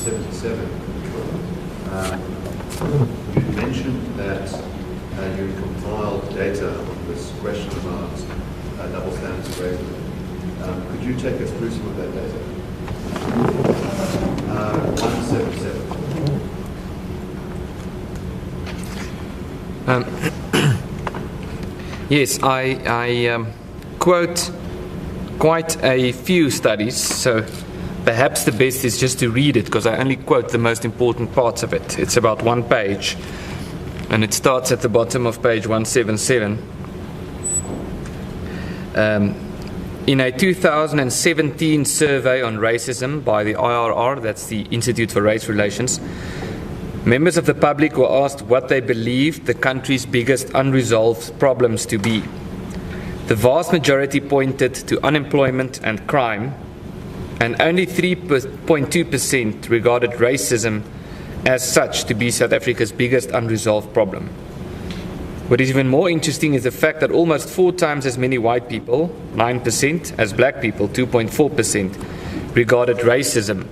177, you mentioned that you compiled data on this question about double standards of racism. Could you take us through some of that data? 177. Yes, I quote quite a few studies, so perhaps the best is just to read it, because I only quote the most important parts of it. It's about one page, and it starts at the bottom of page 177. In a 2017 survey on racism by the IRR, that's the Institute for Race Relations, members of the public were asked what they believed the country's biggest unresolved problems to be. The vast majority pointed to unemployment and crime, and only 3.2% regarded racism as such to be South Africa's biggest unresolved problem. What is even more interesting is the fact that almost 4 times as many white people, 9%, as black people, 2.4%, regarded racism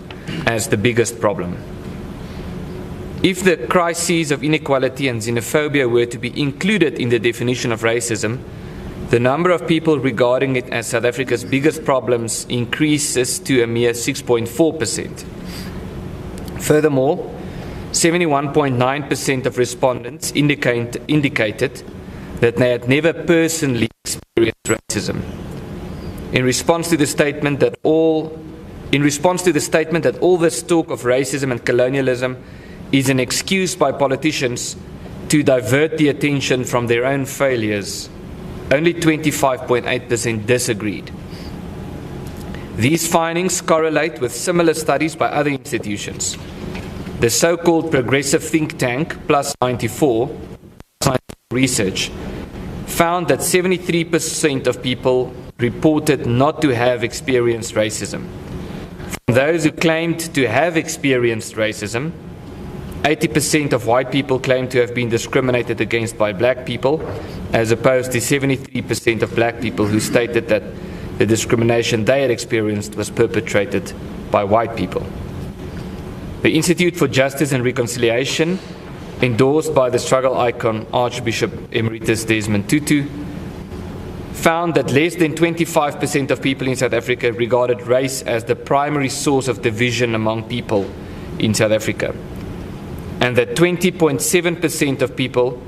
as the biggest problem. If the crises of inequality and xenophobia were to be included in the definition of racism, the number of people regarding it as South Africa's biggest problems increases to a mere 6.4%. Furthermore, 71.9% of respondents indicated that they had never personally experienced racism. In response to the statement that all this talk of racism and colonialism is an excuse by politicians to divert the attention from their own failures, only 25.8% disagreed. These findings correlate with similar studies by other institutions. The so-called progressive think tank, Plus 94 Research, found that 73% of people reported not to have experienced racism. From those who claimed to have experienced racism, 80% of white people claimed to have been discriminated against by black people, as opposed to 73% of black people who stated that the discrimination they had experienced was perpetrated by white people. The Institute for Justice and Reconciliation, endorsed by the struggle icon Archbishop Emeritus Desmond Tutu, found that less than 25% of people in South Africa regarded race as the primary source of division among people in South Africa, and that 20.7% of people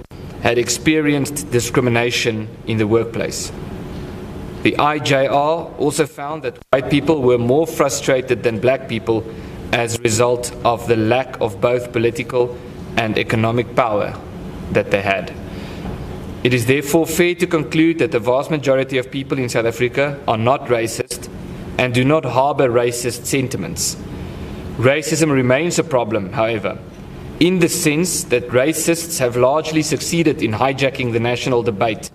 had experienced discrimination in the workplace. The IJR also found that white people were more frustrated than black people as a result of the lack of both political and economic power that they had. It is therefore fair to conclude that the vast majority of people in South Africa are not racist and do not harbor racist sentiments. Racism remains a problem, however, in the sense that racists have largely succeeded in hijacking the national debate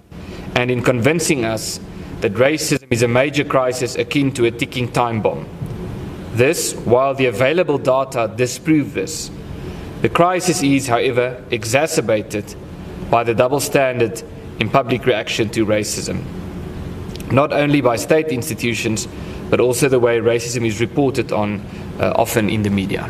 and in convincing us that racism is a major crisis akin to a ticking time bomb. This, while the available data disprove this. The crisis is, however, exacerbated by the double standard in public reaction to racism, not only by state institutions, but also the way racism is reported on often in the media.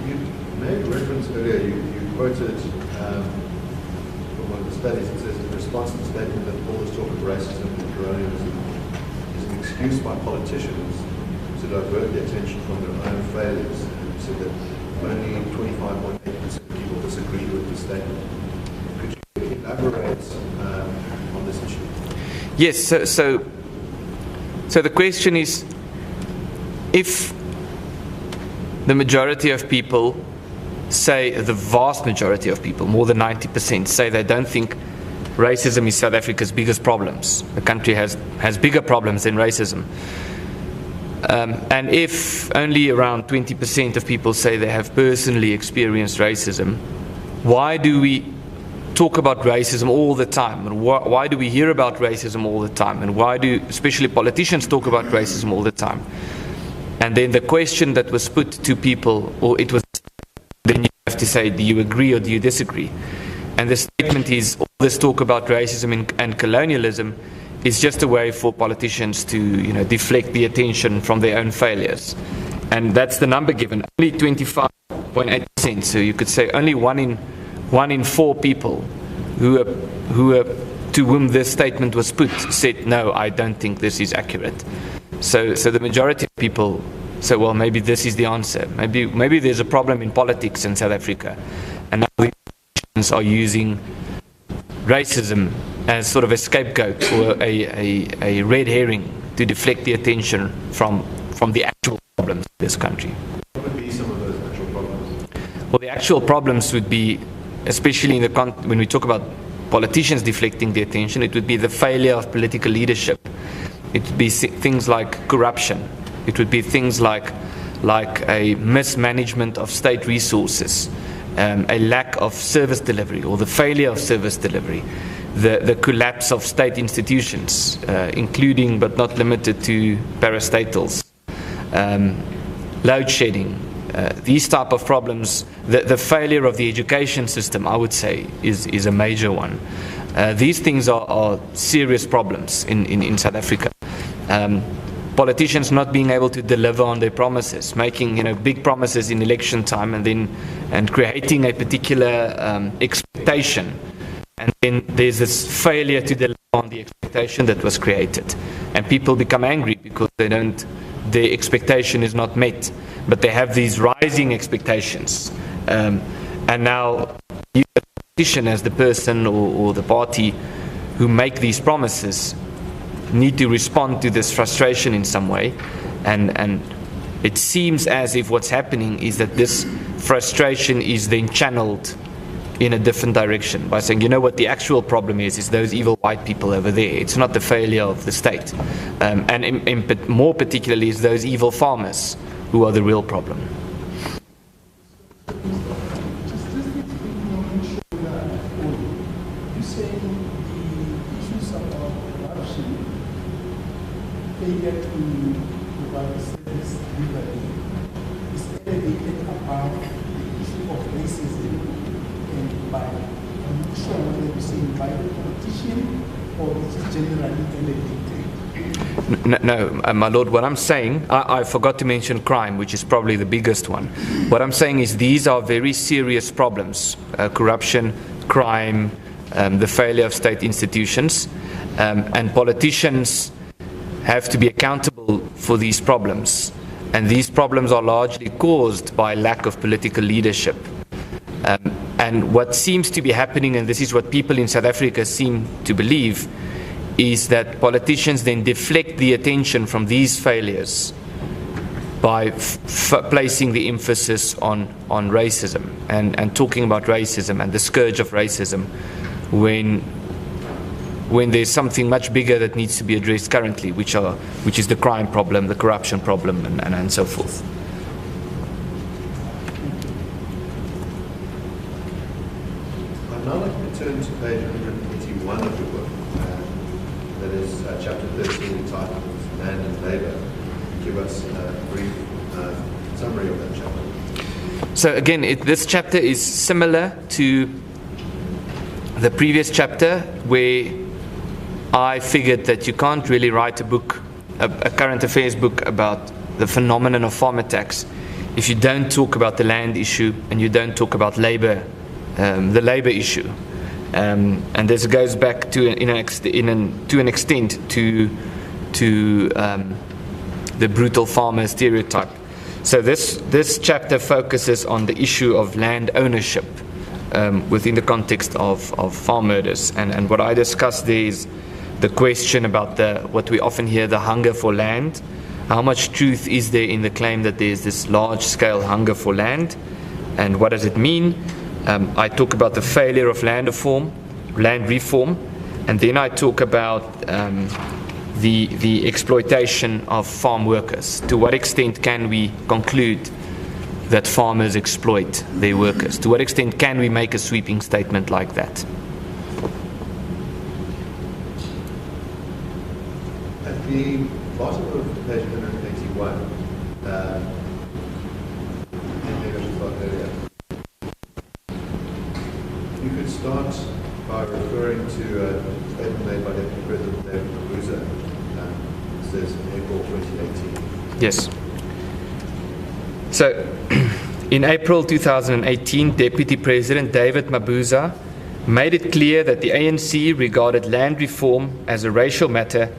You made reference earlier, you quoted from one of the studies that says, in response to the statement that all this talk of racism and colonialism is an excuse by politicians to divert the attention from their own failures. And you said that only 25.8% of people disagreed with the statement. Could you elaborate on this issue? Yes, so the question is, if the majority of people say, the vast majority of people, more than 90%, say they don't think racism is South Africa's biggest problems, the country has bigger problems than racism, and if only around 20% of people say they have personally experienced racism, why do we talk about racism all the time? And why do we hear about racism all the time? And why do especially politicians talk about racism all the time? And then the question that was put to people, or it was, then you have to say, do you agree or do you disagree? And the statement is, all this talk about racism and colonialism is just a way for politicians to, deflect the attention from their own failures. And that's the number given, only 25.8%. So you could say only one in four people who to whom this statement was put said, no, I don't think this is accurate. So the majority of people say, well, maybe this is the answer. Maybe there's a problem in politics in South Africa, and now the politicians are using racism as sort of a scapegoat or a red herring to deflect the attention from the actual problems in this country. What would be some of those actual problems? Well, the actual problems would be, especially when we talk about politicians deflecting the attention, it would be the failure of political leadership. It would be things like corruption. It would be things like a mismanagement of state resources, a lack of service delivery or the failure of service delivery, the collapse of state institutions, including but not limited to parastatals, load shedding, these type of problems. The failure of the education system, I would say, is a major one. These things are serious problems in South Africa. Politicians not being able to deliver on their promises, making big promises in election time, and creating a particular expectation, and then there's this failure to deliver on the expectation that was created, and people become angry because their expectation is not met, but they have these rising expectations, and now you, the politician, as the person or the party who make these promises, need to respond to this frustration in some way, and it seems as if what's happening is that this frustration is then channeled in a different direction by saying, what the actual problem is those evil white people over there. It's not the failure of the state, and more particularly is those evil farmers who are the real problem. Failure to provide service delivery is elevated above the issue of racism, and I'm not sure whether you say by the politician or it's generally elevated. No, my lord, what I'm saying, I forgot to mention crime, which is probably the biggest one. What I'm saying is these are very serious problems: corruption, crime, the failure of state institutions, and politicians have to be accountable for these problems, and these problems are largely caused by lack of political leadership. And what seems to be happening, and this is what people in South Africa seem to believe, is that politicians then deflect the attention from these failures by placing the emphasis on racism and talking about racism and the scourge of racism when there's something much bigger that needs to be addressed currently, which is the crime problem, the corruption problem, and so forth. I'd now like to turn to page 181 of the book, that is chapter 13, entitled Land and Labour. Give us a brief summary of that chapter. So again, this chapter is similar to the previous chapter, where I figured that you can't really write a book, a current affairs book, about the phenomenon of farm attacks if you don't talk about the land issue and you don't talk about labor, the labor issue. And this goes back to an extent to the brutal farmer stereotype. So this chapter focuses on the issue of land ownership within the context of farm murders. And what I discussed there is the question about what we often hear, the hunger for land. How much truth is there in the claim that there's this large-scale hunger for land, and what does it mean? I talk about the failure of land reform, and then I talk about the exploitation of farm workers. To what extent can we conclude that farmers exploit their workers? To what extent can we make a sweeping statement like that? At the bottom of page 181, maybe I should start earlier. You could start by referring to statement made by Deputy President David Mabuza, says in April 2018. Yes. So, in April 2018, Deputy President David Mabuza made it clear that the ANC regarded land reform as a racial matter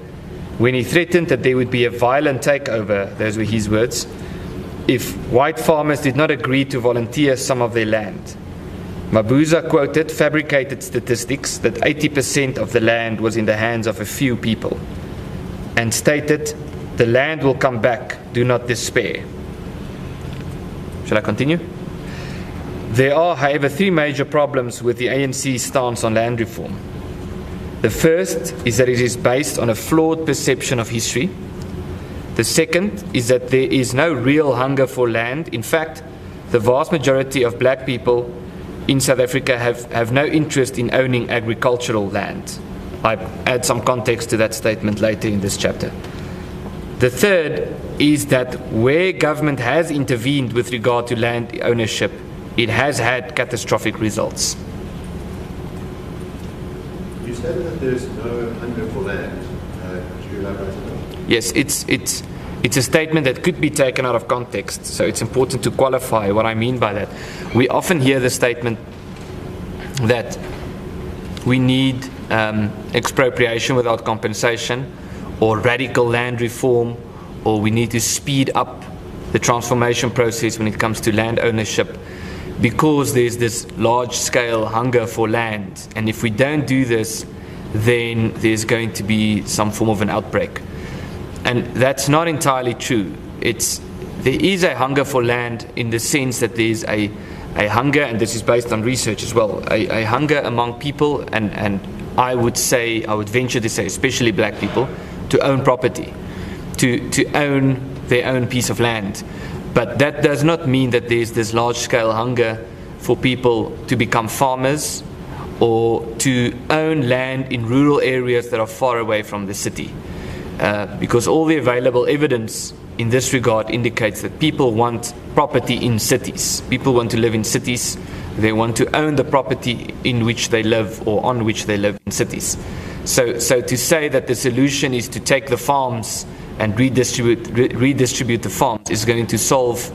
when he threatened that there would be a violent takeover, those were his words, if white farmers did not agree to volunteer some of their land. Mabuza quoted fabricated statistics that 80% of the land was in the hands of a few people and stated, "The land will come back, do not despair." Shall I continue? There are, however, three major problems with the ANC's stance on land reform. The first is that it is based on a flawed perception of history. The second is that there is no real hunger for land. In fact, the vast majority of black people in South Africa have no interest in owning agricultural land. I add some context to that statement later in this chapter. The third is that where government has intervened with regard to land ownership, it has had catastrophic results. You stated that there's no hunger for land. Could you elaborate on that? Yes, it's a statement that could be taken out of context, so it's important to qualify what I mean by that. We often hear the statement that we need expropriation without compensation, or radical land reform, or we need to speed up the transformation process when it comes to land ownership, because there's this large-scale hunger for land, and if we don't do this, then there's going to be some form of an outbreak. And that's not entirely true. There is a hunger for land in the sense that there's a hunger, and this is based on research as well, a hunger among people, and I would venture to say, especially black people, to own property, to own their own piece of land. But that does not mean that there's this large-scale hunger for people to become farmers or to own land in rural areas that are far away from the city. Because all the available evidence in this regard indicates that people want property in cities. People want to live in cities. They want to own the property in which they live or on which they live in cities. So to say that the solution is to take the farms and redistribute the farms is going to solve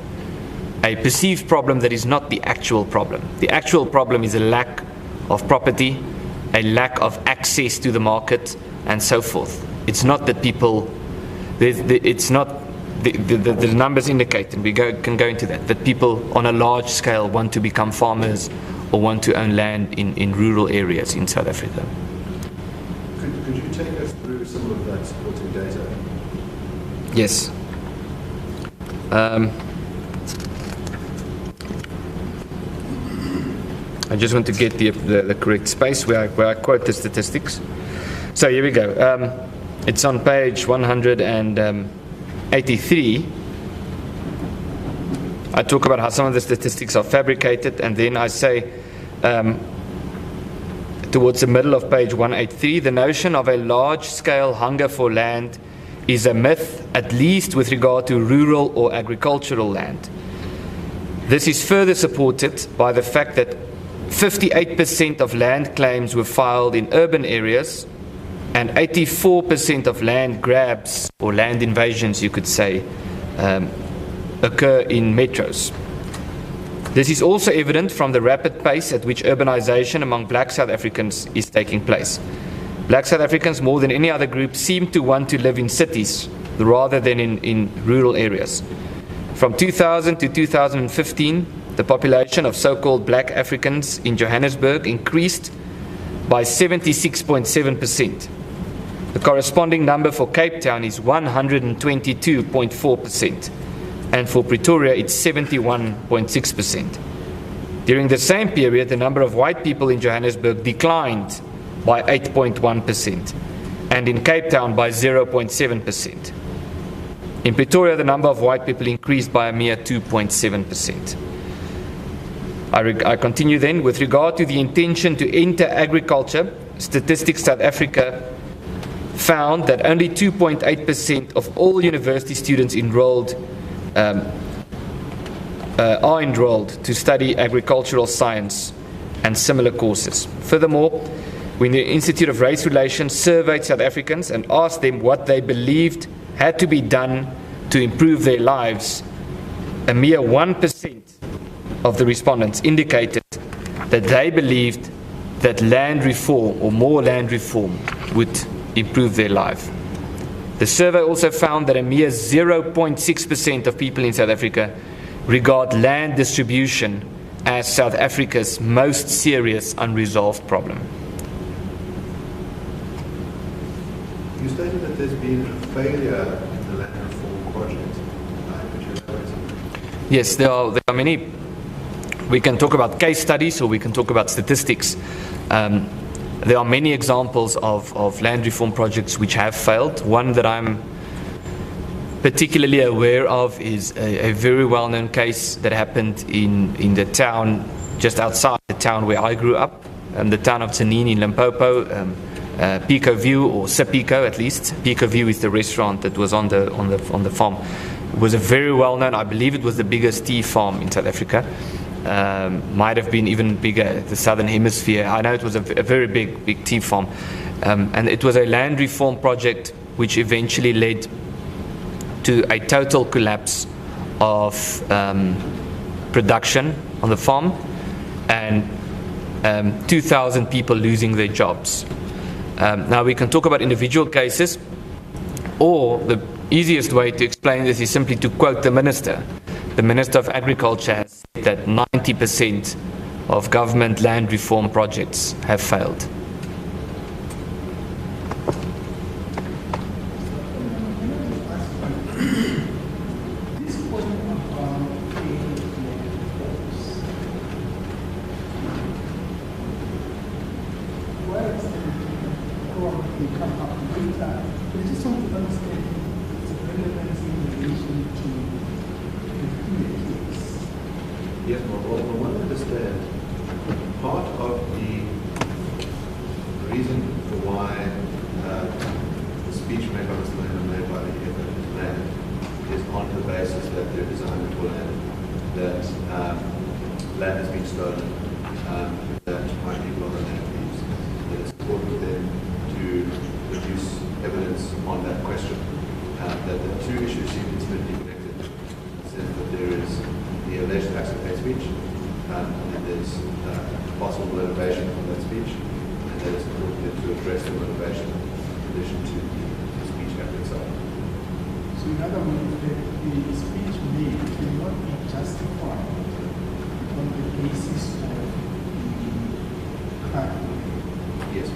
a perceived problem that is not the actual problem. The actual problem is a lack of property, a lack of access to the market, and so forth. It's not that people, it's not, the numbers indicate, and we can go into that people on a large scale want to become farmers or want to own land in rural areas in South Africa. Could you take us through some of that supporting data? Yes. I just want to get the correct space where I quote the statistics. So here we go. It's on page 183. I talk about how some of the statistics are fabricated, and then I say towards the middle of page 183, the notion of a large-scale hunger for land is a myth, at least with regard to rural or agricultural land. This is further supported by the fact that 58% of land claims were filed in urban areas, and 84% of land grabs, or land invasions you could say, occur in metros. This is also evident from the rapid pace at which urbanization among black South Africans is taking place. Black South Africans, more than any other group, seem to want to live in cities rather than in rural areas. From 2000 to 2015, the population of so-called black Africans in Johannesburg increased by 76.7%. The corresponding number for Cape Town is 122.4%, and for Pretoria it's 71.6%. During the same period, the number of white people in Johannesburg declined by 8.1%, and in Cape Town by 0.7%. In Pretoria, the number of white people increased by a mere 2.7%. I continue then. With regard to the intention to enter agriculture, Statistics South Africa found that only 2.8% of all university students enrolled are enrolled to study agricultural science and similar courses. Furthermore, when the Institute of Race Relations surveyed South Africans and asked them what they believed had to be done to improve their lives, a mere 1% of the respondents indicated that they believed that land reform or more land reform would improve their life. The survey also found that a mere 0.6% of people in South Africa regard land distribution as South Africa's most serious unresolved problem. You stated that there's been a failure in the land reform project. Could you elaborate on that? Yes, there are many. We can talk about case studies or we can talk about statistics. There are many examples of land reform projects which have failed. One that I'm particularly aware of is a very well-known case that happened in the town, just outside the town where I grew up, the town of Tsenini in Limpopo, Pico View, or Sipico at least. Pico View is the restaurant that was on the farm. It was a very well-known, I believe it was the biggest tea farm in South Africa. Might have been even bigger, the Southern Hemisphere. I know it was a very big tea farm. And it was a land reform project which eventually led to a total collapse of production on the farm and 2,000 people losing their jobs. Now we can talk about individual cases, or the easiest way to explain this is simply to quote the Minister. The Minister of Agriculture has said that 90% of government land reform projects have failed. This point about where is the problem come up later? But I just want to understand its relevance in relation to Yes, well, I want to understand part of the reason for why the speech made by Mr. Lane and made by the EFF land is on the basis that they're designed for land, that land has been stolen, that white people are the land thieves, that it's important for them to produce evidence on that question, that the two issues seem intimately connected, in the sense that there is the alleged acts of hate speech, and there's possible motivation from that speech, and that it's important to address the motivation in addition to the speech act itself. So in other words, the speech made cannot be justified on the basis of the crime. Yes.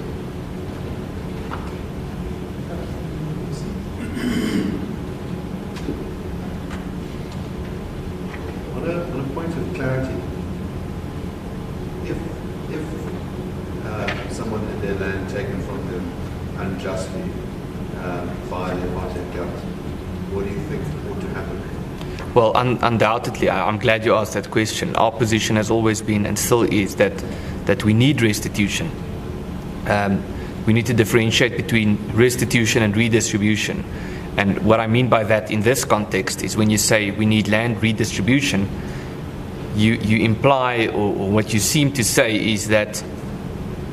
On a point of clarity, if someone had their land taken from them unjustly by the apartheid government, what do you think ought to happen? Well, undoubtedly, I'm glad you asked that question. Our position has always been and still is that we need restitution. We need to differentiate between restitution and redistribution. And what I mean by that in this context is when you say we need land redistribution, you imply, or what you seem to say is that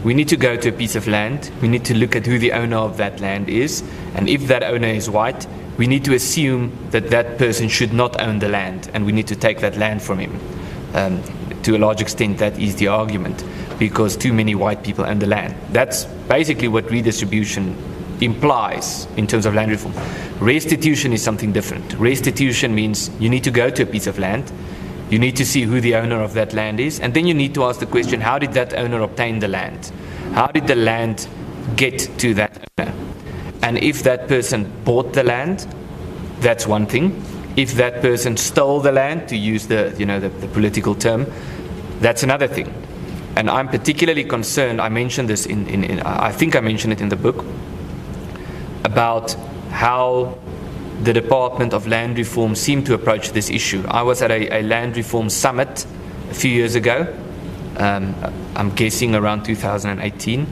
we need to go to a piece of land, we need to look at who the owner of that land is, and if that owner is white, we need to assume that that person should not own the land, and we need to take that land from him. To a large extent, that is the argument, because too many white people own the land. That's basically what redistribution implies in terms of land reform. Restitution is something different. Restitution means you need to go to a piece of land, you need to see who the owner of that land is, and then you need to ask the question, how did that owner obtain the land? How did the land get to that owner? And if that person bought the land, that's one thing. If that person stole the land, to use the political term, that's another thing. And I'm particularly concerned, I mentioned this I think I mentioned it in the book, about how the Department of Land Reform seemed to approach this issue. I was at a land reform summit a few years ago, I'm guessing around 2018,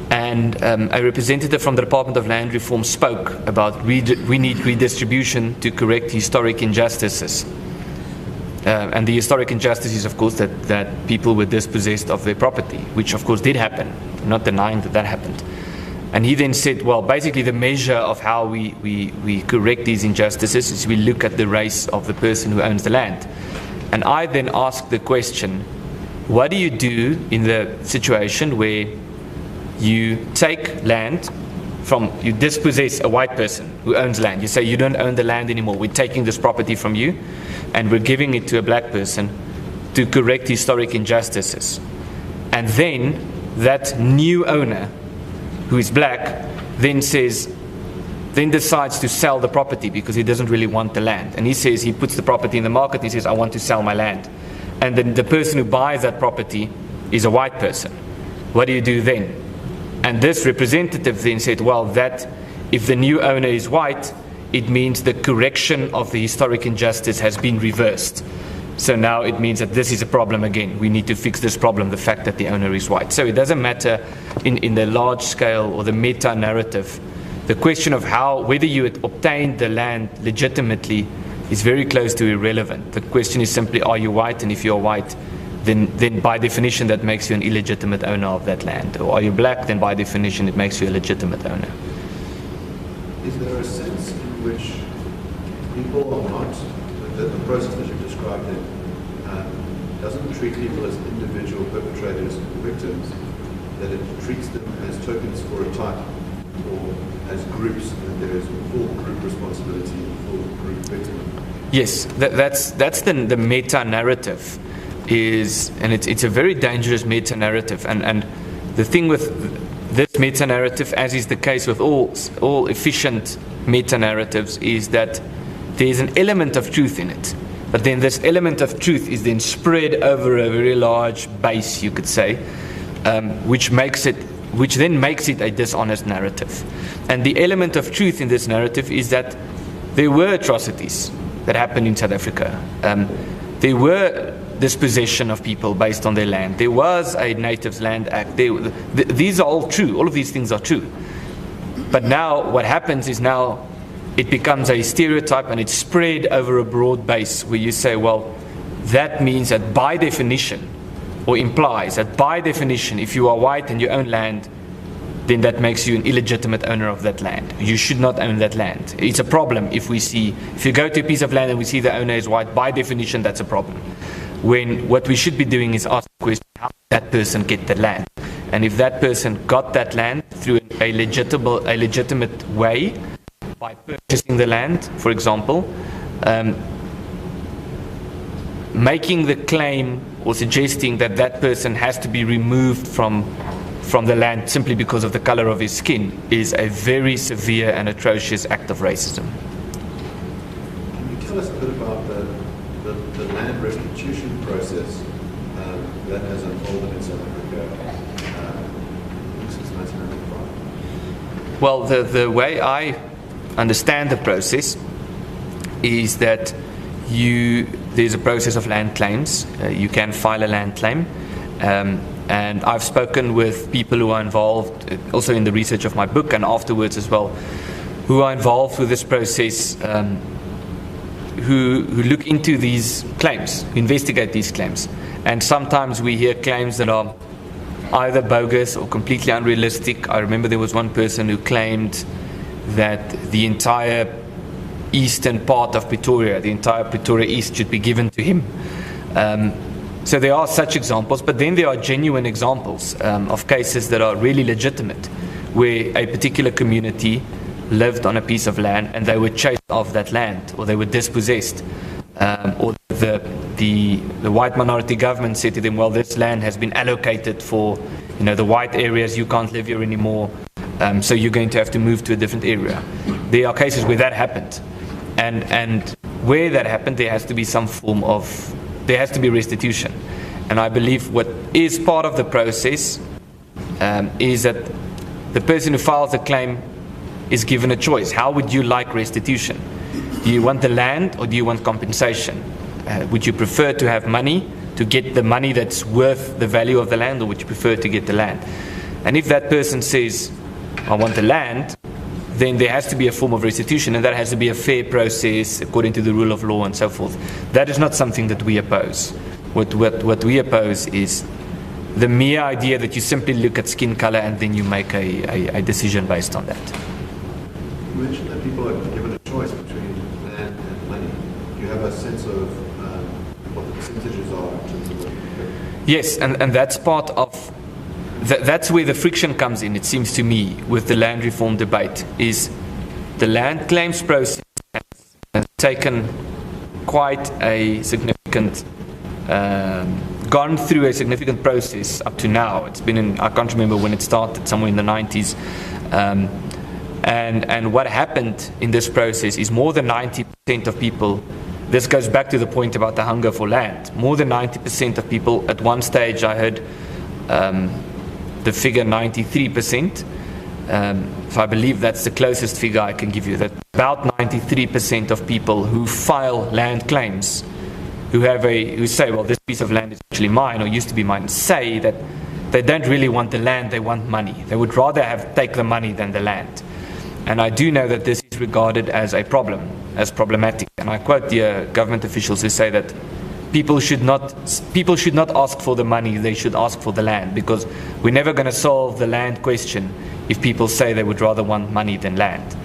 and a representative from the Department of Land Reform spoke about we need redistribution to correct historic injustices. And the historic injustice is, of course, that people were dispossessed of their property, which, of course, did happen. I'm not denying that happened. And he then said, well, basically the measure of how we correct these injustices is we look at the race of the person who owns the land. And I then asked the question, what do you do in the situation where you take land you dispossess a white person who owns land? You say, you don't own the land anymore. We're taking this property from you and we're giving it to a black person to correct historic injustices. And then that new owner, who is black, then decides to sell the property because he doesn't really want the land. And he says, he puts the property in the market, he says, I want to sell my land. And then the person who buys that property is a white person. What do you do then? And this representative then said, well, that if the new owner is white, it means the correction of the historic injustice has been reversed. So now it means that this is a problem again. We need to fix this problem, the fact that the owner is white. So it doesn't matter in the large scale or the meta-narrative. The question of whether you obtained the land legitimately is very close to irrelevant. The question is simply, are you white? And if you're white, then by definition that makes you an illegitimate owner of that land. Or are you black? Then by definition it makes you a legitimate owner. Is there a sense in which people are not, the process that you've described doesn't treat people as individual perpetrators or victims, that it treats them as tokens for a type or as groups, and there is full group responsibility and full group victim? Yes, that's the meta-narrative. And it's a very dangerous meta-narrative. And the thing with this meta-narrative, as is the case with all efficient meta-narratives, is that there is an element of truth in it. But then this element of truth is then spread over a very large base, you could say, which then makes it a dishonest narrative. And the element of truth in this narrative is that there were atrocities that happened in South Africa. There were dispossession of people based on their land. There was a Natives Land Act. These are all true. All of these things are true. But now what happens is now it becomes a stereotype and it's spread over a broad base where you say, well, that means that by definition, or implies that by definition, if you are white and you own land, then that makes you an illegitimate owner of that land. You should not own that land. It's a problem if you go to a piece of land and we see the owner is white, by definition that's a problem. When what we should be doing is ask the question, how did that person get the land? And if that person got that land through a legitimate way, by purchasing the land, for example, making the claim or suggesting that that person has to be removed from the land simply because of the color of his skin is a very severe and atrocious act of racism. Can you tell us a bit about the land restitution process that has unfolded in South Africa since 1995? Well, the way I understand the process is that there's a process of land claims. You can file a land claim. And I've spoken with people who are involved, also in the research of my book and afterwards as well, who are involved with this process, who look into these claims, investigate these claims. And sometimes we hear claims that are either bogus or completely unrealistic. I remember there was one person who claimed that the entire eastern part of Pretoria, the entire Pretoria East, should be given to him. So there are such examples, but then there are genuine examples of cases that are really legitimate, where a particular community lived on a piece of land and they were chased off that land, or they were dispossessed, or the white minority government said to them, well, this land has been allocated for the white areas, you can't live here anymore, so you're going to have to move to a different area. There are cases where that happened, and where that happened, there has to be some form of restitution. And I believe what is part of the process is that the person who files a claim is given a choice. How would you like restitution? Do you want the land or do you want compensation? Would you prefer to have money to get the money that's worth the value of the land, or would you prefer to get the land? And if that person says, I want the land, then there has to be a form of restitution, and that has to be a fair process according to the rule of law and so forth. That is not something that we oppose. What we oppose is the mere idea that you simply look at skin color and then you make a decision based on that. You mentioned that people are given a choice between land and money. Do you have a sense of what the percentages are in terms of what? Yes, and that's part of, that's where the friction comes in, it seems to me, with the land reform debate, is the land claims process has taken quite a significant, gone through a significant process up to now. It's been in, I can't remember when it started, somewhere in the 90s. And what happened in this process is more than 90% of people, this goes back to the point about the hunger for land, more than 90% of people, at one stage I heard the figure 93%, so I believe that's the closest figure I can give you, that about 93% of people who file land claims, who say, well, this piece of land is actually mine or used to be mine, say that they don't really want the land, they want money. They would rather take the money than the land. And I do know that this is regarded as a problem, as problematic. And I quote the government officials who say that people should not ask for the money, they should ask for the land, because we're never going to solve the land question if people say they would rather want money than land.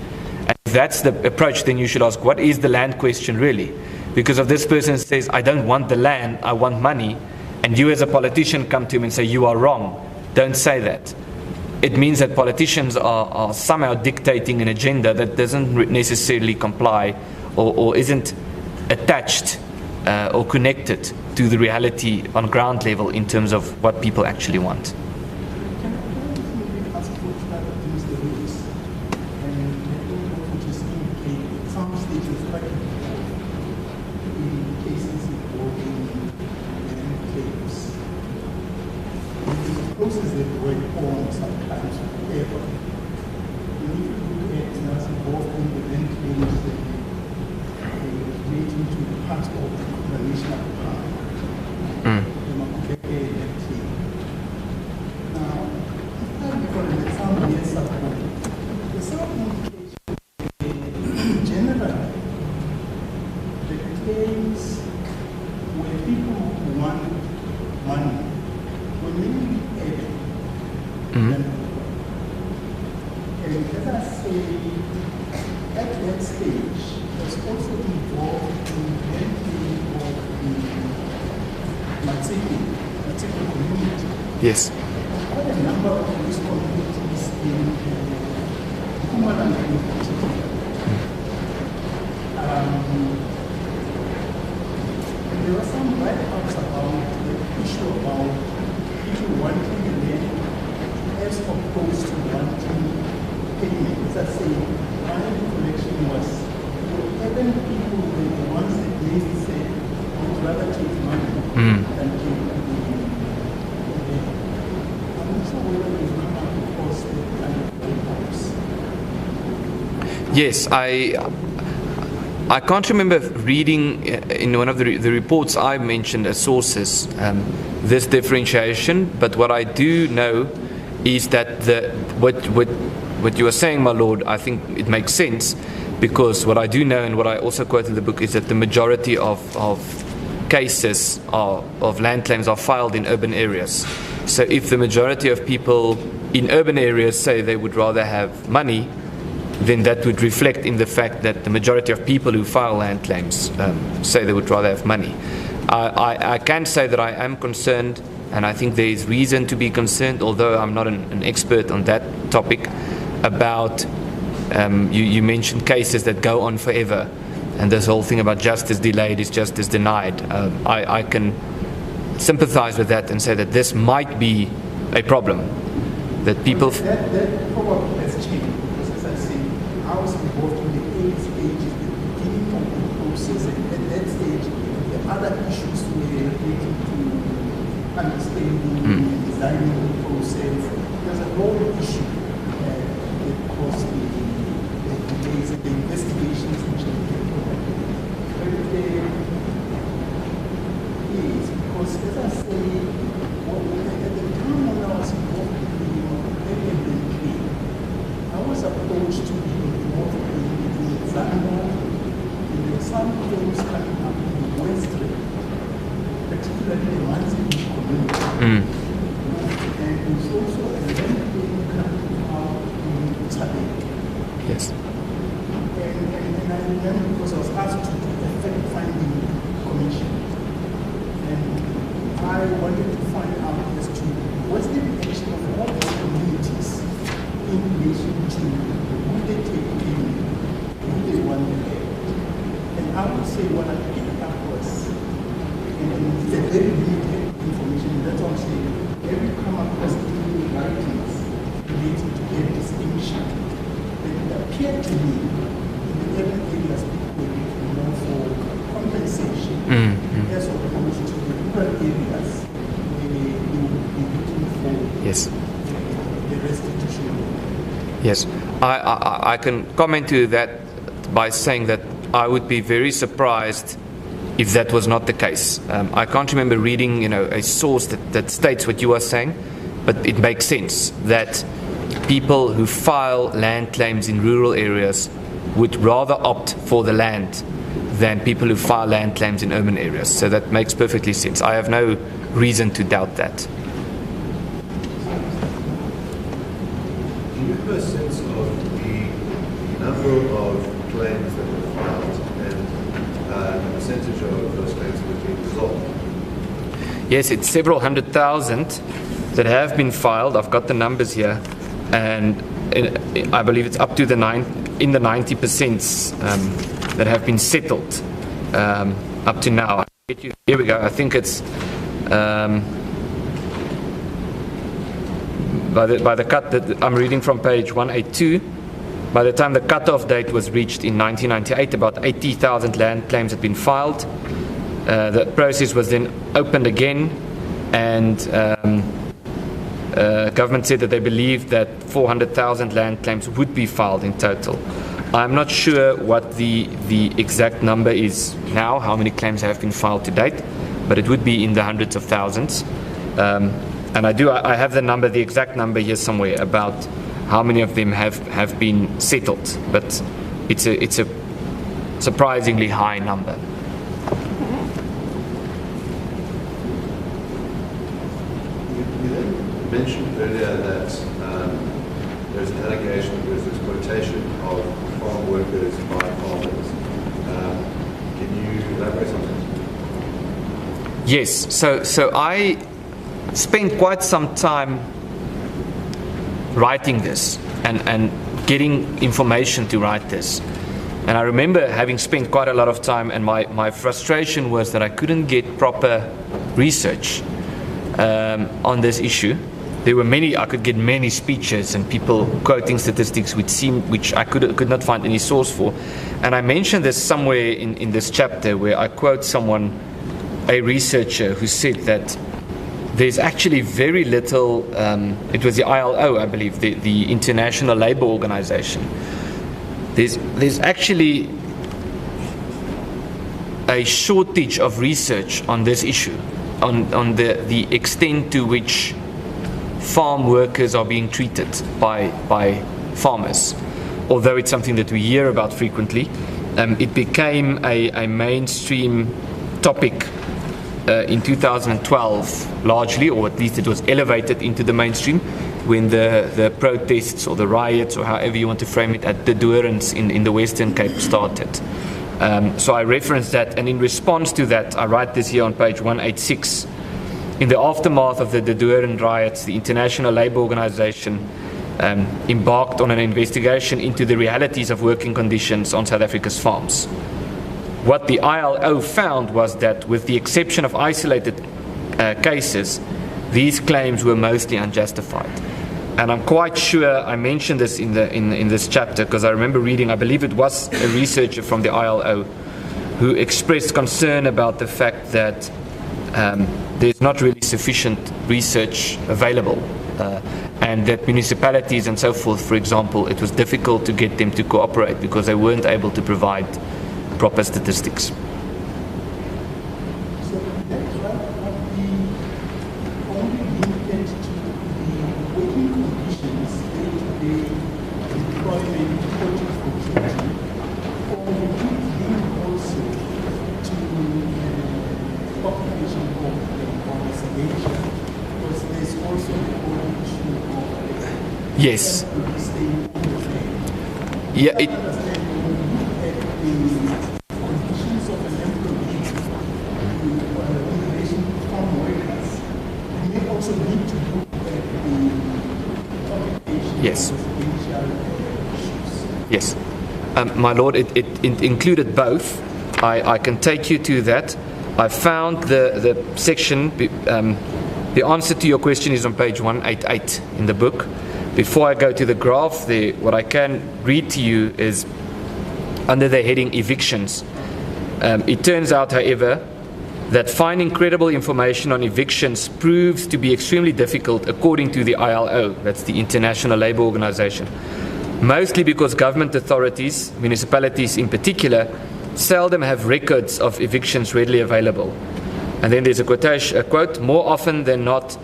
And if that's the approach, then you should ask, what is the land question really? Because if this person says, I don't want the land, I want money, and you as a politician come to him and say, you are wrong, don't say that. It means that politicians are somehow dictating an agenda that doesn't necessarily comply or isn't attached or connected to the reality on ground level in terms of what people actually want. Can I ask for that use the rules? And which is in some states like in cases involving land claims. The process that went on sometimes forever. If you look at what's involved in the land claims relating to the part of the national park, the Makopeke land claim. Now, if I recall that some years ago, there's some indication in general the claims where people want money were mainly added. And as I say, at that stage, was also involved in the entry of the Matsiko community. Yes. Quite a number of these communities in Mpumalanga in particular. And there were some write-ups about the issue about people wanting the land as opposed to wanting payment. As I say, my recollection was even people were the ones that really said, would rather take money than take the land. I'm not sure whether you've come across that kind of write-ups. Yes, I can't remember reading in one of the reports I mentioned as sources this differentiation, but what I do know is that what you are saying, my lord, I think it makes sense, because what I do know and what I also quote in the book is that the majority of cases of land claims are filed in urban areas. So if the majority of people in urban areas say they would rather have money, then that would reflect in the fact that the majority of people who file land claims say they would rather have money. I can say that I am concerned, and I think there is reason to be concerned, although I'm not an expert on that topic, about, you mentioned cases that go on forever, and this whole thing about justice delayed is justice denied. I can sympathize with that and say that this might be a problem, that people... That probably has changed, because as I say, I was involved in the early stages, the beginning of the process, and at that stage, the other issues were related to understanding and designing the process. There's a whole issue that caused the delays and the investigations which have been provided. But yes, because as I say, at the time when I was involved in the I was approached to be those coming up in the West Rift, particularly the ones in the community. Mm. And it's also a very big coming out in Italy. Yes. And I remember because I was asked to do a fact-finding commission. And I wanted to find out as to what's the reaction of all these communities in relation to who they take in, who they want to get. And I would say what I picked up was, and it's a very limited information, that's what I'm saying, every come across any writings related to their distinction, it appeared to me in the urban areas people were looking more for compensation as opposed to the rural areas where they would be looking for Yes. the restitution. Yes, I can comment to that by saying that I would be very surprised if that was not the case. I can't remember reading, a source that states what you are saying, but it makes sense that people who file land claims in rural areas would rather opt for the land than people who file land claims in urban areas. So that makes perfectly sense. I have no reason to doubt that. Do you have a sense of the number of claims that were filed and the percentage of those claims that have been resolved? Yes, it's several 100,000 that have been filed. I've got the numbers here, and I believe it's up to the 90% that have been settled up to now. Here we go. I think it's by the cut that I'm reading from page 182. By the time the cutoff date was reached in 1998, about 80,000 land claims had been filed. The process was then opened again, and government said that they believed that 400,000 land claims would be filed in total. I'm not sure what the exact number is now, how many claims have been filed to date, but it would be in the hundreds of thousands. And I have the exact number here somewhere about how many of them have been settled, but it's a surprisingly high number. You then mentioned earlier that there's an allegation that there's exploitation of farm workers by farmers. Can you elaborate on that? Yes, so I spent quite some time writing this and getting information to write this. And I remember having spent quite a lot of time, and my frustration was that I couldn't get proper research on this issue. There were I could get many speeches and people quoting statistics which I could not find any source for. And I mentioned this somewhere in this chapter, where I quote a researcher who said that there's actually very little, it was the ILO, I believe, the International Labour Organization. There's actually a shortage of research on this issue, on the extent to which farm workers are being treated by farmers. Although it's something that we hear about frequently, it became a mainstream topic in 2012 largely, or at least it was elevated into the mainstream when the protests or the riots, or however you want to frame it, at the Doorns in the Western Cape started. So I referenced that, and in response to that, I write this here on page 186. In the aftermath of the Doorn riots, the International Labour Organization embarked on an investigation into the realities of working conditions on South Africa's farms. What the ILO found was that, with the exception of isolated cases, these claims were mostly unjustified. And I'm quite sure I mentioned this in this chapter, because I remember reading, I believe it was a researcher from the ILO who expressed concern about the fact that there's not really sufficient research available, and that municipalities and so forth, for example, it was difficult to get them to cooperate because they weren't able to provide proper statistics. So that's what we only limited to the working conditions, day-to-day employment, project for children, or we did link also population of residential, because there's also the whole issue of Yes. staying on the land. Yeah, I understand when you look at the conditions of an employee in relation to farm workers, you may also need to look at the population Yes. of residential issues. Yes. My Lord, it included both. I can take you to that. I found the section, the answer to your question is on page 188 in the book. Before I go to the graph there, what I can read to you is under the heading Evictions. It turns out, however, that finding credible information on evictions proves to be extremely difficult according to the ILO, that's the International Labour Organization. Mostly because government authorities, municipalities in particular, seldom have records of evictions readily available. And then there's a quote, more often than not,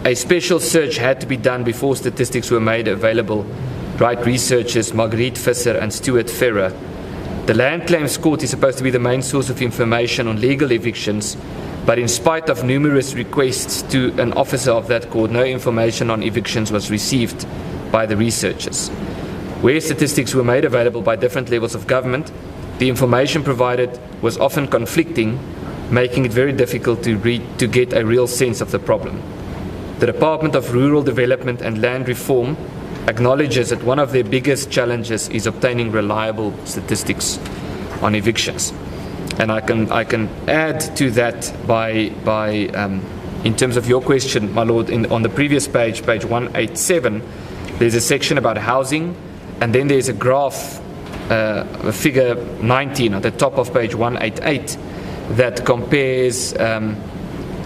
a special search had to be done before statistics were made available, write researchers Marguerite Visser and Stuart Ferrer. The Land Claims Court is supposed to be the main source of information on legal evictions, but in spite of numerous requests to an officer of that court, no information on evictions was received by the researchers. Where statistics were made available by different levels of government, the information provided was often conflicting, making it very difficult to get a real sense of the problem. The Department of Rural Development and Land Reform acknowledges that one of their biggest challenges is obtaining reliable statistics on evictions. And I can add to that by in terms of your question, my Lord, on the previous page 187, there's a section about housing, and then there's a graph, figure 19 at the top of page 188, that compares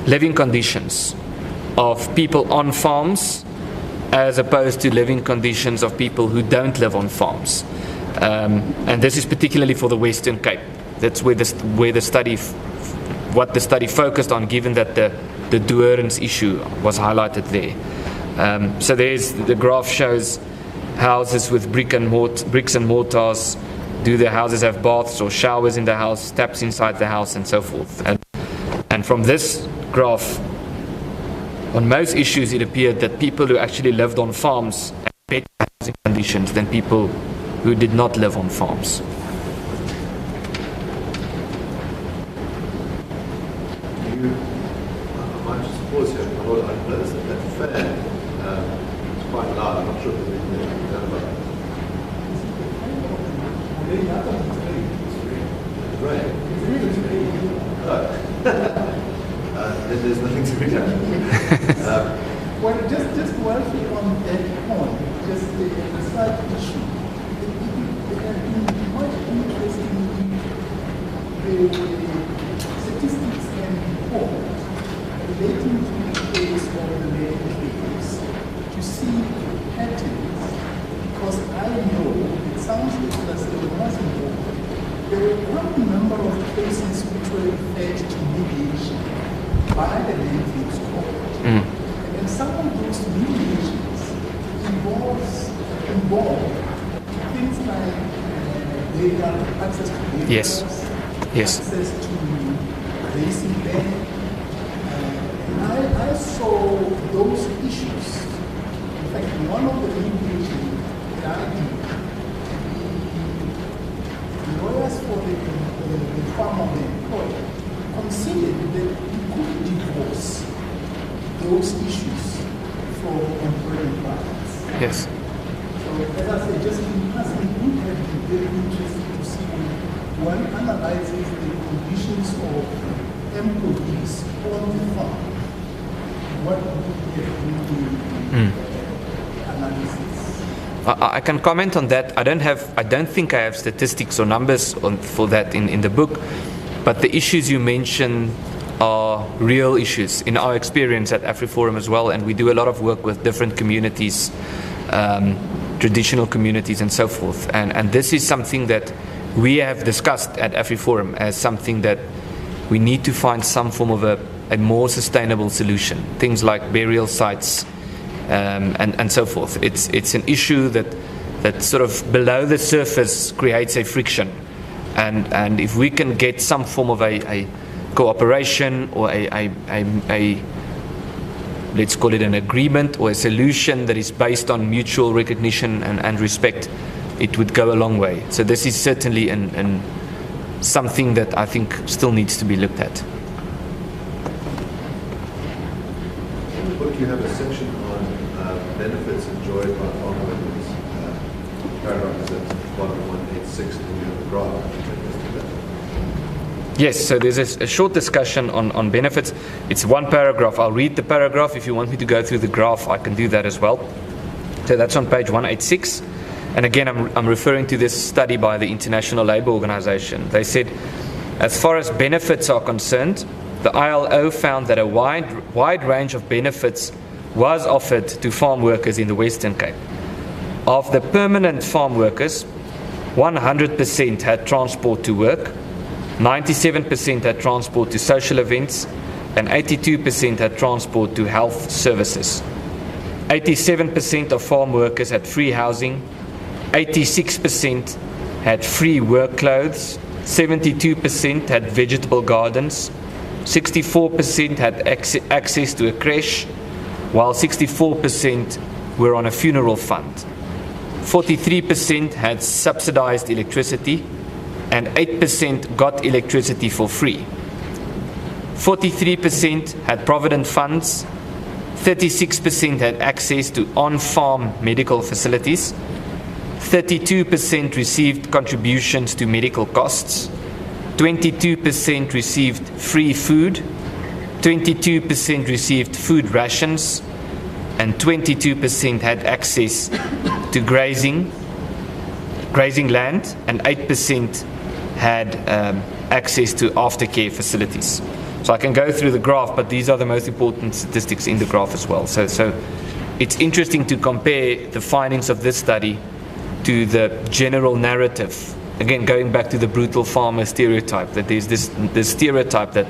living conditions of people on farms as opposed to living conditions of people who don't live on farms. And this is particularly for the Western Cape. That's where the study focused on, given that the Doorns issue was highlighted there. So the graph shows houses with bricks and mortars. Do the houses have baths or showers in the house, taps inside the house, and so forth? And from this graph, on most issues, it appeared that people who actually lived on farms had better housing conditions than people who did not live on farms. I might just pause here. I noticed that fan is quite loud. I'm not sure if there's anything that can be done about it. It's raining. There's nothing to be done. Well, just while we're on that point, just a slight issue. It has been much interesting the statistics and report relating to the case of the land claims to see patterns, because I know it sounds like there was involved. There were quite a number of cases which were referred to mediation by the land claims court. And some of those mediations involve things like legal access to Yes. Yes. access to racing land. And I saw those issues. In fact, one of the mediations that I did, the lawyers for the farmer and employer considered that you could divorce those issues from employment rights. Yes. So, as I said, just in passing, it would have been very interesting to see when one analyzes the conditions of employees on the farm, what would have been the analysis? I can comment on that. I don't think I have statistics or numbers for that in the book, but the issues you mention are real issues in our experience at Afriforum as well, and we do a lot of work with different communities, traditional communities and so forth. And this is something that we have discussed at Afriforum as something that we need to find some form of a more sustainable solution. Things like burial sites and so forth. It's an issue that sort of below the surface creates a friction. And if we can get some form of a cooperation or let's call it an agreement or a solution that is based on mutual recognition and respect, it would go a long way. So this is certainly something that I think still needs to be looked at. In the book you have a section on benefits enjoyed by farm workers. Paragraph is at 1186 in the graph. Yes, so there's a short discussion on benefits. It's one paragraph. I'll read the paragraph. If you want me to go through the graph, I can do that as well. So that's on page 186. And again, I'm referring to this study by the International Labour Organization. They said, as far as benefits are concerned, the ILO found that a wide range of benefits was offered to farm workers in the Western Cape. Of the permanent farm workers, 100% had transport to work, 97% had transport to social events, and 82% had transport to health services. 87% of farm workers had free housing, 86% had free work clothes, 72% had vegetable gardens, 64% had access to a creche, while 64% were on a funeral fund. 43% had subsidized electricity, and 8% got electricity for free. 43% had provident funds, 36% had access to on-farm medical facilities, 32% received contributions to medical costs, 22% received free food, 22% received food rations, and 22% had access to grazing land, and 8% had access to aftercare facilities. So I can go through the graph, but these are the most important statistics in the graph as well. So it's interesting to compare the findings of this study to the general narrative. Again, going back to the brutal farmer stereotype, that there's this stereotype that,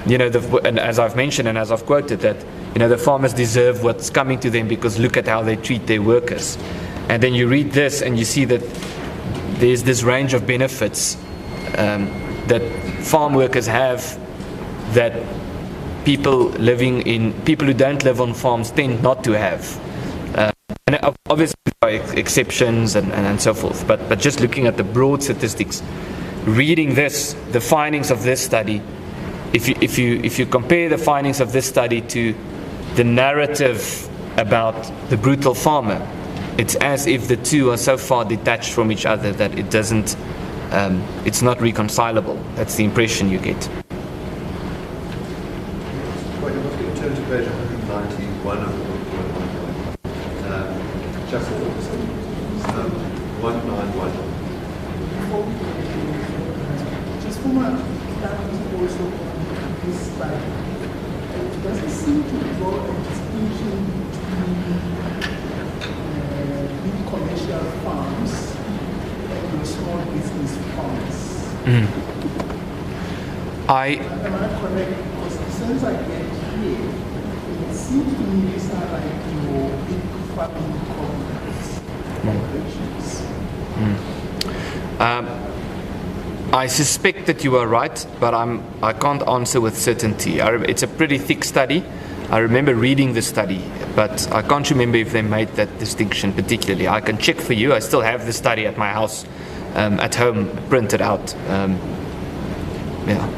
and as I've mentioned and as I've quoted, that the farmers deserve what's coming to them because look at how they treat their workers. And then you read this and you see that there's this range of benefits that farm workers have that people who don't live on farms tend not to have. And obviously there are exceptions and so forth, but just looking at the broad statistics, reading this, the findings of this study, if you compare the findings of this study to the narrative about the brutal farmer, it's as if the two are so far detached from each other that it doesn't, it's not reconcilable. That's the impression you get. Well, you must get turn to page 191 of the book. Just 191. Just from a clarity also on this slide, it doesn't seem to draw a distinction between commercial farms and small business farms. Am I correct? Because the sense I get here, it seems to me these are like your big farming corporations. I suspect that you are right, but I can't answer with certainty. It's a pretty thick study. I remember reading the study, but I can't remember if they made that distinction particularly. I can check for you. I still have the study at my house, at home, printed out. Yeah.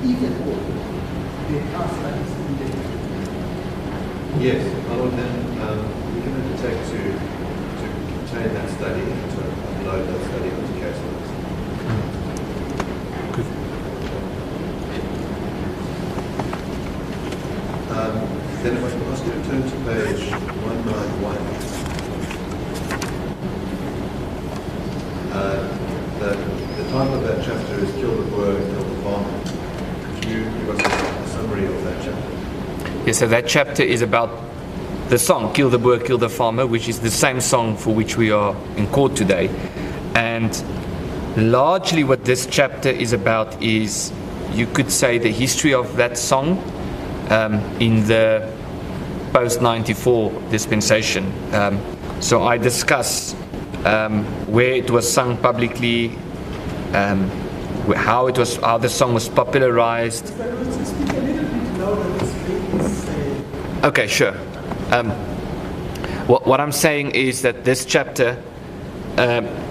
Even though they are Yes, I would then, we can undertake to obtain that study and to upload that study onto Catalyst. Good. Then if I can ask you to turn to page 191. The title of that chapter is Kill the Boer, Kill the Farmer. Could you give us a summary of that chapter? Yes, so that chapter is about the song Kill the Boer, Kill the Farmer, which is the same song for which we are in court today. And largely what this chapter is about is, you could say, the history of that song in the post-94 dispensation. So I discuss where it was sung publicly, how the song was popularized. Speak a little bit louder. Okay, sure. What I'm saying is that this chapter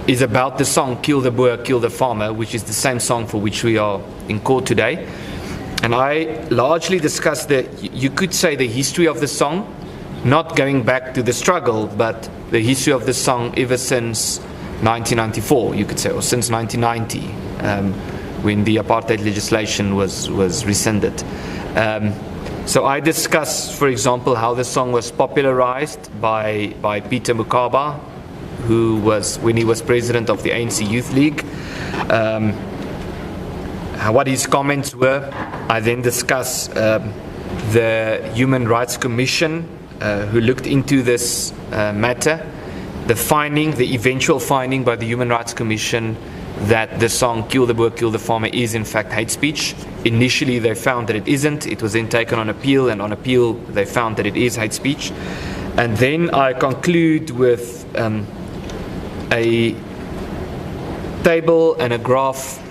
is about the song Kill the Boer, Kill the Farmer, which is the same song for which we are in court today. And I largely discuss you could say, the history of the song, not going back to the struggle, but the history of the song ever since 1994, you could say, or since 1990, when the apartheid legislation was rescinded. So I discuss, for example, how the song was popularized by Peter Mokaba, who was, when he was president of the ANC Youth League, what his comments were. I then discuss the Human Rights Commission, who looked into this matter, the eventual finding by the Human Rights Commission that the song Kill the Boer, Kill the Farmer is in fact hate speech. Initially they found that it isn't. It was then taken on appeal, and on appeal they found that it is hate speech. And then I conclude with a table and a graph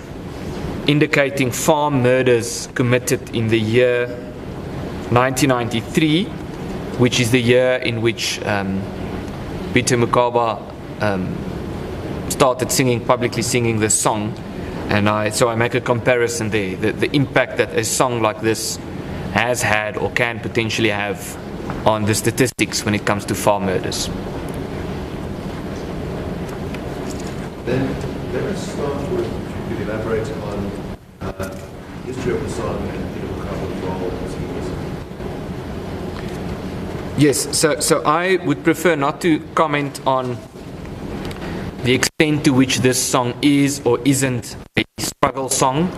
indicating farm murders committed in the year 1993, which is the year in which Peter Mokaba started publicly singing this song. And so I make a comparison there, the impact that a song like this has had or can potentially have on the statistics when it comes to farm murders. Then let us start with, if you could elaborate on the history of the song and Peter Mokaba's role in singing this. Yes, so I would prefer not to comment on the extent to which this song is or isn't a struggle song.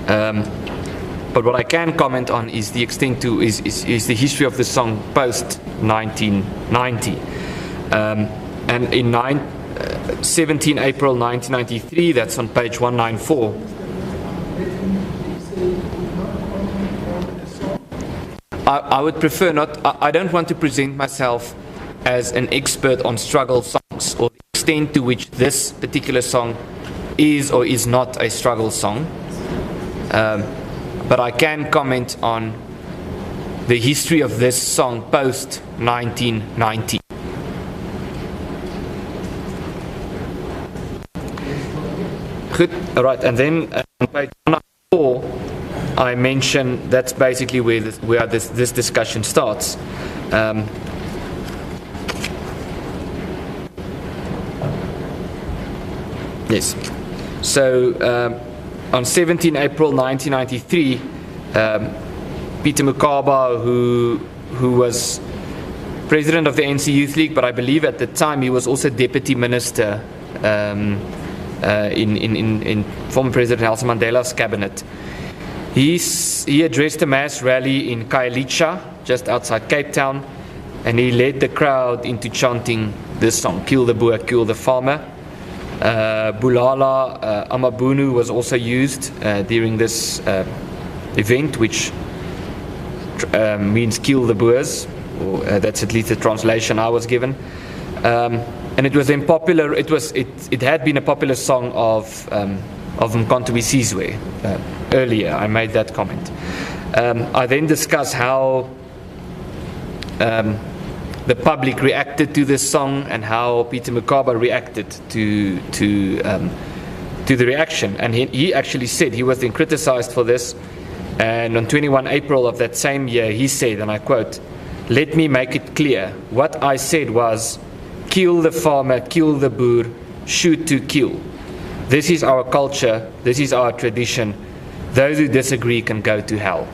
But what I can comment on is the extent to is the history of the song post 1990. And in 17 April 1993, that's on page 194. I would prefer not. I don't want to present myself as an expert on struggle songs or the extent to which this particular song is or is not a struggle song. But I can comment on the history of this song post 1990. Good. All right, and then on page 194, I mention that's basically where this discussion starts. Yes. So on 17 April 1993, Peter Mokaba, who was president of the ANC Youth League, but I believe at the time he was also deputy minister in former President Nelson Mandela's cabinet. He addressed a mass rally in Khayelitsha, just outside Cape Town, and he led the crowd into chanting this song, Kill the Boer, Kill the Farmer. Bulala Amabunu was also used during this event, which means kill the Boers, or that's at least the translation I was given. And it was then popular. It had been a popular song of Mkhonto we Sizwe earlier. I made that comment. I then discuss how the public reacted to this song and how Peter Mokaba reacted to the reaction. And he actually said he was then criticized for this. And on 21 April of that same year, he said, and I quote, let me make it clear. What I said was, kill the farmer, kill the boer, shoot to kill. This is our culture, this is our tradition. Those who disagree can go to hell.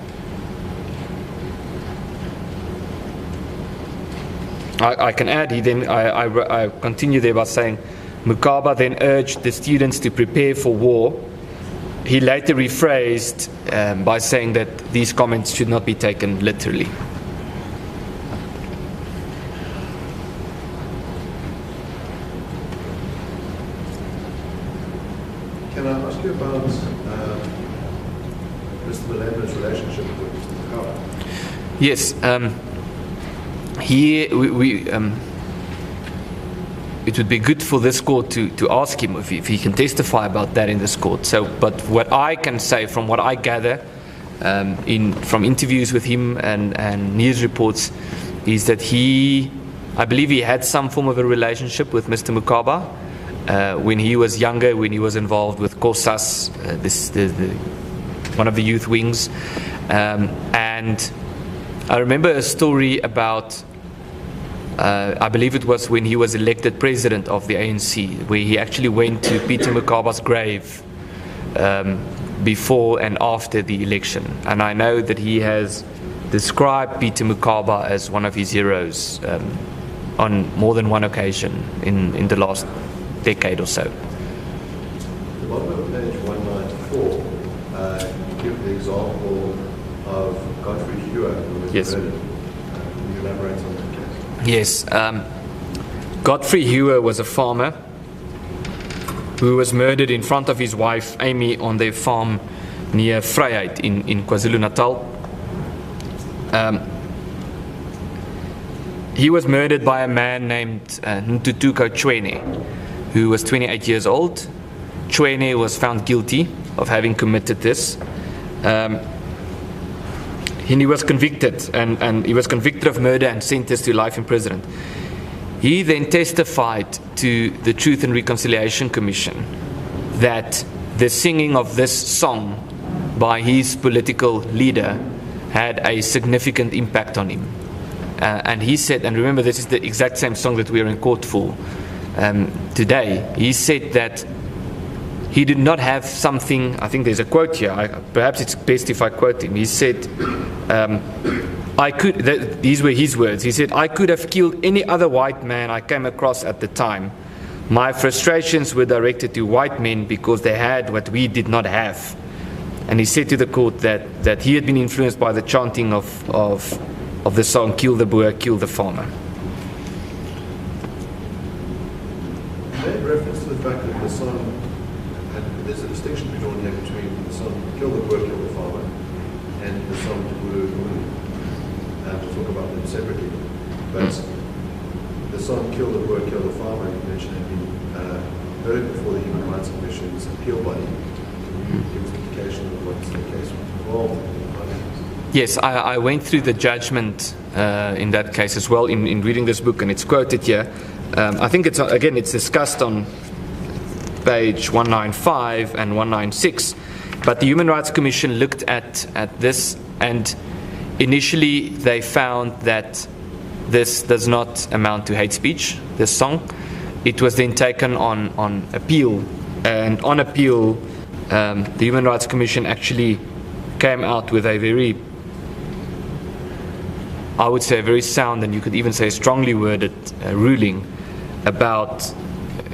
I can add, I continue there by saying, Mukaba then urged the students to prepare for war. He later rephrased by saying that these comments should not be taken literally. Can I ask you about Mr. Malander's relationship with Mr. Mukaba? Yes. It would be good for this court to ask him if he can testify about that in this court. But what I can say from what I gather from interviews with him and news reports is that I believe he had some form of a relationship with Mr. Mukaba when he was younger, when he was involved with COSAS, one of the youth wings. And I remember a story about I believe it was when he was elected president of the ANC, where he actually went to Peter Mukaba's grave before and after the election. And I know that he has described Peter Mukaba as one of his heroes on more than one occasion in the last decade or so. The bottom of page 194, you give the example of Godfrey Hewer, who was Yes. murdered. Can you elaborate on that case? Yes, Godfrey Hewer was a farmer who was murdered in front of his wife Amy on their farm near Vryheid in KwaZulu-Natal. He was murdered by a man named Ntutuko Chwene, who was 28 years old. Chwene was found guilty of having committed this. And he was convicted, and he was convicted of murder and sentenced to life imprisonment. He then testified to the Truth and Reconciliation Commission that the singing of this song by his political leader had a significant impact on him. And he said, and remember this is the exact same song that we are in court for today, he said that he did not have something, I think there's a quote here, perhaps it's best if I quote him. He said, these were his words, he said, I could have killed any other white man I came across at the time. My frustrations were directed to white men because they had what we did not have. And he said to the court that he had been influenced by the chanting of the song, kill the boer, kill the farmer. You made reference to the fact that the song, and there's a distinction drawn here between the song Kill the Boer, Kill the Farmer and the song Buru Buru. We'll talk about them separately. But the song Kill the Boer, Kill the Farmer, you mentioned had been heard before the Human Rights Commission's appeal body. Can you give us an indication of what the case involved? Yes, I went through the judgment in that case as well in reading this book, and it's quoted here. I think it's discussed on page 195 and 196, but the Human Rights Commission looked at this, and initially they found that this does not amount to hate speech, this song. It was then taken on appeal, and on appeal the Human Rights Commission actually came out with a very, I would say, a very sound, and you could even say strongly worded ruling about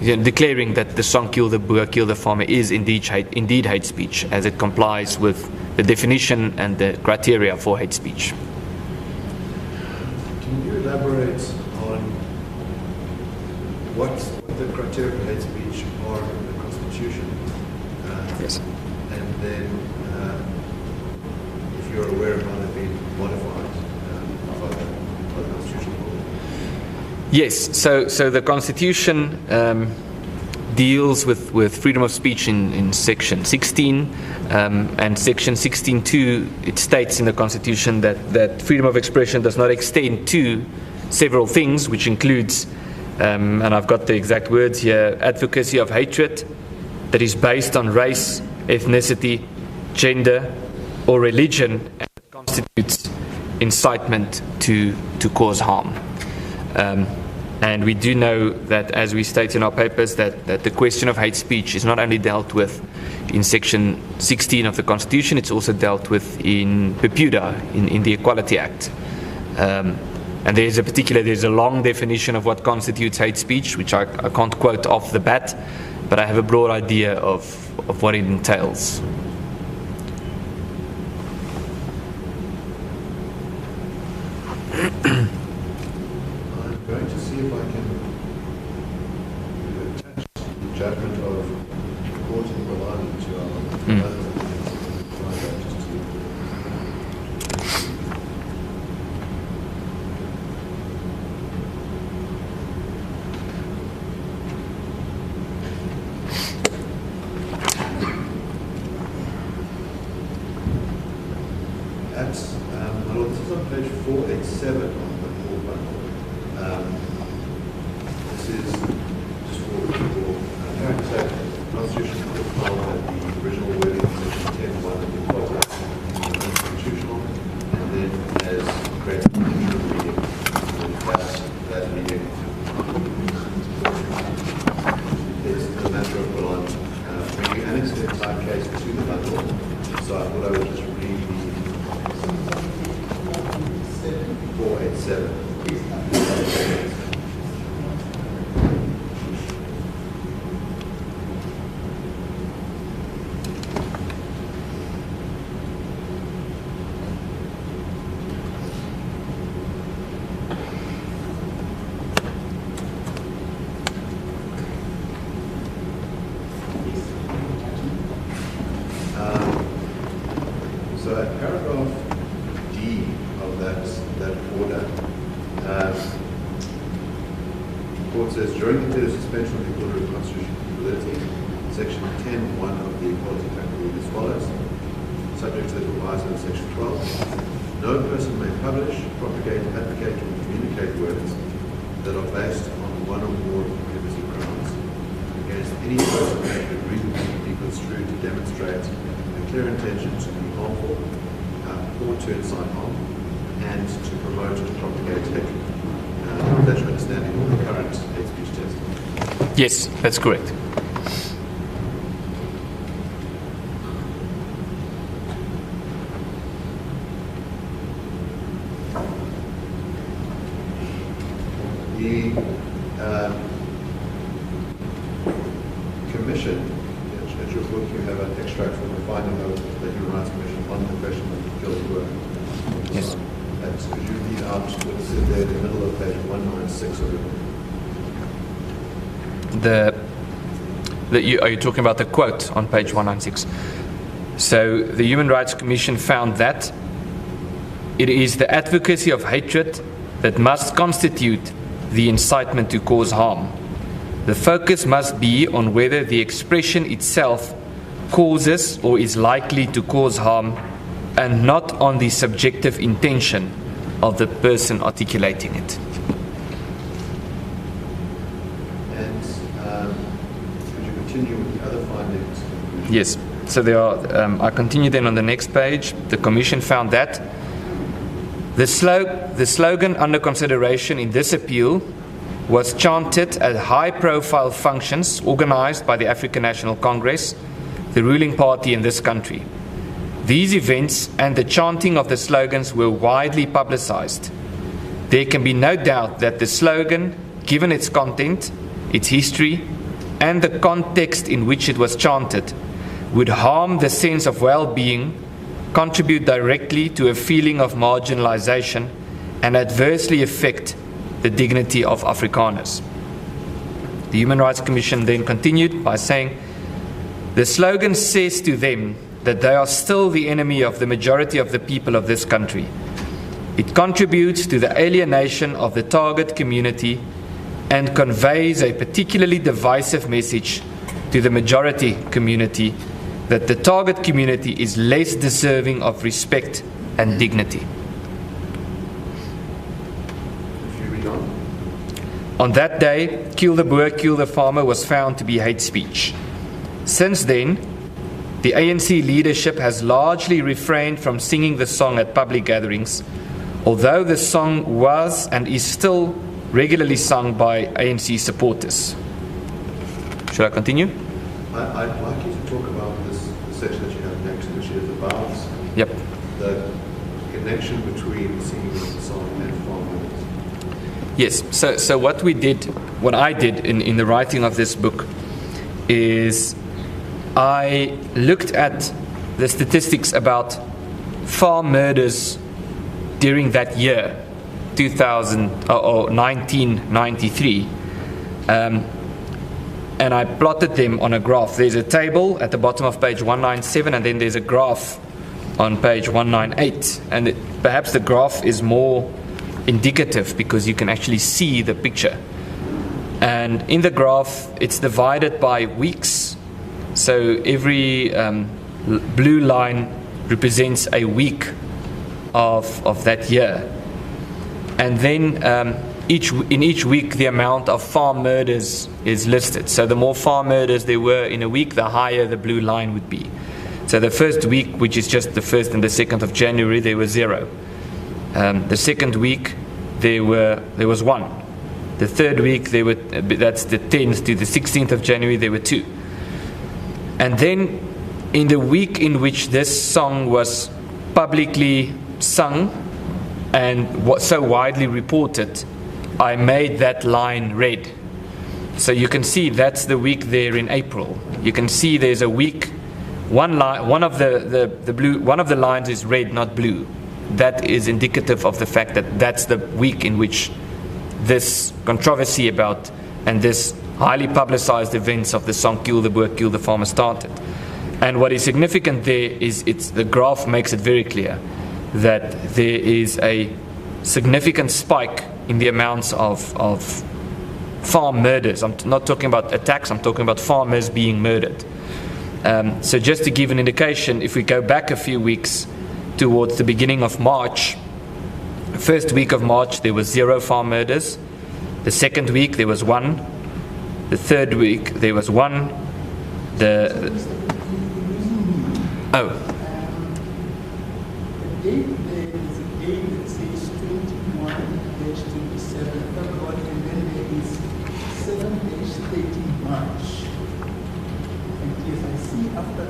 declaring that the song Kill the Boer, Kill the Farmer is indeed hate speech, as it complies with the definition and the criteria for hate speech. Can you elaborate on what the criteria for hate speech are in the Constitution? Yes. And then, if you're aware of how they've been modified by the Constitution? Yes, so the Constitution deals with freedom of speech in Section 16, and Section 16.2, it states in the Constitution that freedom of expression does not extend to several things, which includes, and I've got the exact words here, advocacy of hatred that is based on race, ethnicity, gender, or religion, and constitutes incitement to cause harm. And we do know that, as we state in our papers, that the question of hate speech is not only dealt with in Section 16 of the Constitution, it's also dealt with in Pepuda, in the Equality Act. And there's a long definition of what constitutes hate speech, which I can't quote off the bat, but I have a broad idea of what it entails. I'm going to see if I can attach the judgment of the court in Bologna to our well, this is on page 487 of the whole bundle. This is just for people. Parents say Constitution could follow that the original wording of Section 10.1 of the Equality Act is unconstitutional, and then as created a new reading, that reading is the matter of Bologna. When we annexed the entire case to the bundle, so I thought I would just read the 487. So at paragraph D of that order, the court says, during the period of suspension of the order of constitutional validity, Section 10.1 of the Equality Act reads as follows, subject to the proviso of Section 12, no person may publish, propagate, advocate, or communicate words that are based on one or more prohibited grounds against any person that could reasonably be construed to demonstrate a clear intention to be harmful or to incite harm, and to promote or propagate hatred. That's your understanding of the current hate speech test? Yes, that's correct. The Commission, at your book, you have an extract from the finding of the Human Rights Commission on the question of guilty work. Yes. Could you read out what's in there in the middle of page 196 of it? Are you talking about the quote on page 196? So the Human Rights Commission found that it is the advocacy of hatred that must constitute the incitement to cause harm. The focus must be on whether the expression itself causes or is likely to cause harm, and not on the subjective intention of the person articulating it. And could you continue with the other findings? Yes. So there are. I continue then on the next page. The Commission found that the slogan under consideration in this appeal was chanted at high-profile functions organized by the African National Congress, the ruling party in this country. These events and the chanting of the slogans were widely publicized. There can be no doubt that the slogan, given its content, its history, and the context in which it was chanted, would harm the sense of well-being, contribute directly to a feeling of marginalization, and adversely affect the dignity of Afrikaners. The Human Rights Commission then continued by saying, the slogan says to them that they are still the enemy of the majority of the people of this country. It contributes to the alienation of the target community and conveys a particularly divisive message to the majority community that the target community is less deserving of respect and dignity. On that day, Kill the Boer, Kill the Farmer was found to be hate speech. Since then, the ANC leadership has largely refrained from singing the song at public gatherings, although the song was and is still regularly sung by ANC supporters. Shall I continue? I'd like you to talk about this section that you have next, which is about Yep. the connection between singing of the song and farmers. Yes, so what I did in the writing of this book is I looked at the statistics about farm murders during that year, 1993, and I plotted them on a graph. There's a table at the bottom of page 197, and then there's a graph on page 198, and perhaps the graph is more indicative because you can actually see the picture. And in the graph, it's divided by weeks. So every blue line represents a week of that year. And then in each week, the amount of farm murders is listed. So the more farm murders there were in a week, the higher the blue line would be. So the first week, which is just the 1st and the 2nd of January, there was 0. The second week, there was 1. The third week, that's the 10th to the 16th of January, there were 2. And then in the week in which this song was publicly sung and was so widely reported, I made that line red. So you can see that's the week there in April. You can see there's a week, one of the lines is red, not blue. That is indicative of the fact that that's the week in which this controversy about and this highly publicized events of the song Kill the Boer, Kill the Farmer started. And what is significant there is the graph makes it very clear that there is a significant spike in the amounts of farm murders. I'm not talking about attacks, I'm talking about farmers being murdered. So just to give an indication, if we go back a few weeks towards the beginning of March, the first week of March there was 0 farm murders. The second week there was 1. The third week there was 1. The date there is a date that says 21-27 February, and then there is 7-13 March. And yes, I see after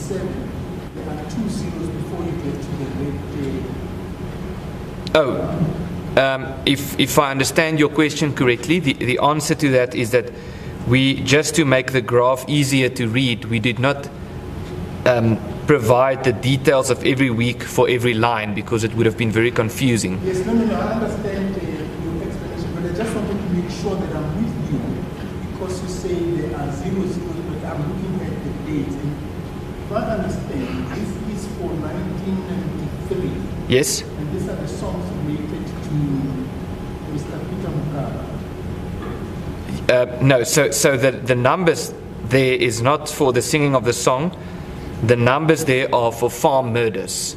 21-27, there are 2 zeros before you get to the red day. If I understand your question correctly, the answer to that is that we, just to make the graph easier to read, we did not provide the details of every week for every line because it would have been very confusing. Yes, no, I understand your explanation, but I just wanted to make sure that I'm with you, because you say there are 0 zeros, but I'm looking at the dates. And if I understand, this is for 1993. Yes. And these are the songs related to Mr. Peter Mukaba. No, so the numbers there is not for the singing of the song. The numbers there are for farm murders.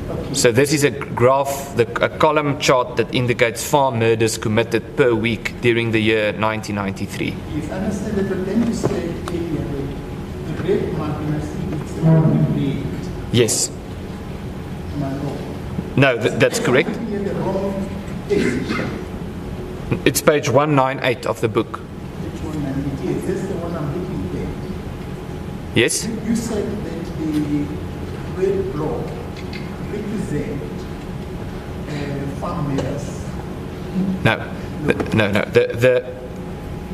Okay. So this is a graph, a column chart that indicates farm murders committed per week during the year 1993. Yes, I understand that, but then you said earlier the red mark, and I see it's only red. Yes. Am I wrong? No, that's correct. I'm looking at the wrong page. It's page 198 of the book. Page 198, yes, that's the one I'm looking at. Yes? You said that the red block represent farm murders. No.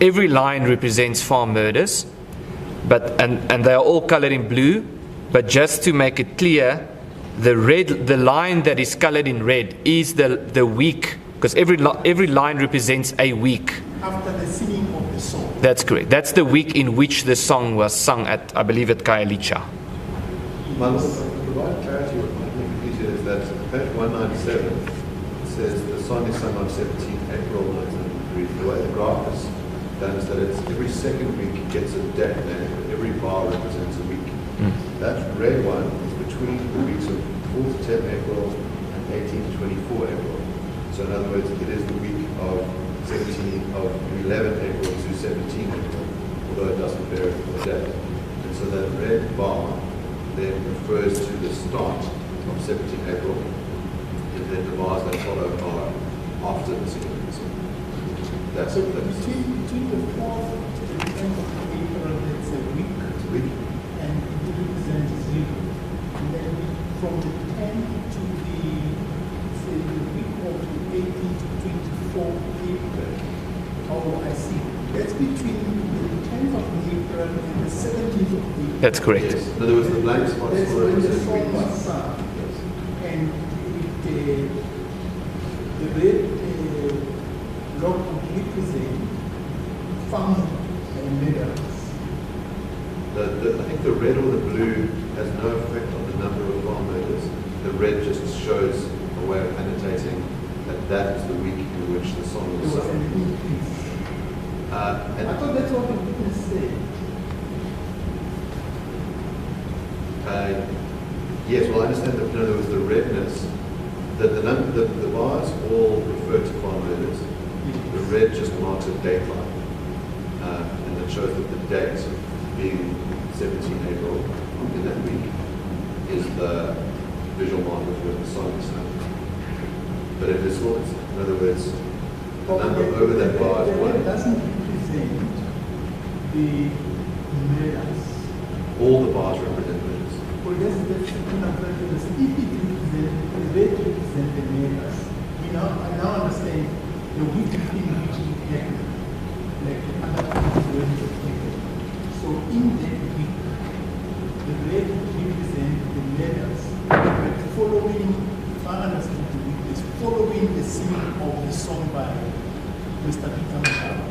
Every line represents farm murders, and they are all colored in blue. But just to make it clear, the line that is colored in red is the week, because every line represents a week. After the singing of the song. That's correct. That's the week in which the song was sung at, I believe, at Khayelitsha. To provide clarity, what might make it easier is that page 197 says the song is sung on 17 April 1993. The way the graph is done is that it's every second week gets a date name, but every bar represents a week. That red one is between the weeks of 4 to 10 April and 18 to 24 April. So in other words, it is the week of 11 April to 17 April, although it doesn't vary for the date. And so that red bar then refers to the start of 17 April, then the bars that follow are after the singing of the song. That's So that's between the 4th to the 10th of April, that's a week, a week. and it represents 0. And then from the 10th to the, say, the week of the 18th to 24th April. Oh, I see. That's between the 10th of April and the 17th of April. That's correct. Yes. In other words, the blank spots That's will when the represent song weeks. was sung. Yes. And the red block would represent farm meadows. I think the red or the blue has no effect on the number of farm murders. The red just shows a way of annotating that that is the week in which the song There was was an sung. increase. I And thought that's what the witness said. yes, well, I understand that there was the redness. The bars all refer to farm murders. The red just marks a date line. And it shows that the date, being 17 April in that week, is the visual marker for the song is sung. But it is what, in other words, the number over that bar is It 1. doesn't represent the meadows. All the bars represent murders. Well, that's the kind of prejudice. If it represents, the red represents the meadows. I now understand the week in which it happened, like the other people were affected. So in that week, the red represents the meadows. But following, if I understand the week, is following the singing of the song by Mr. Peter Machado.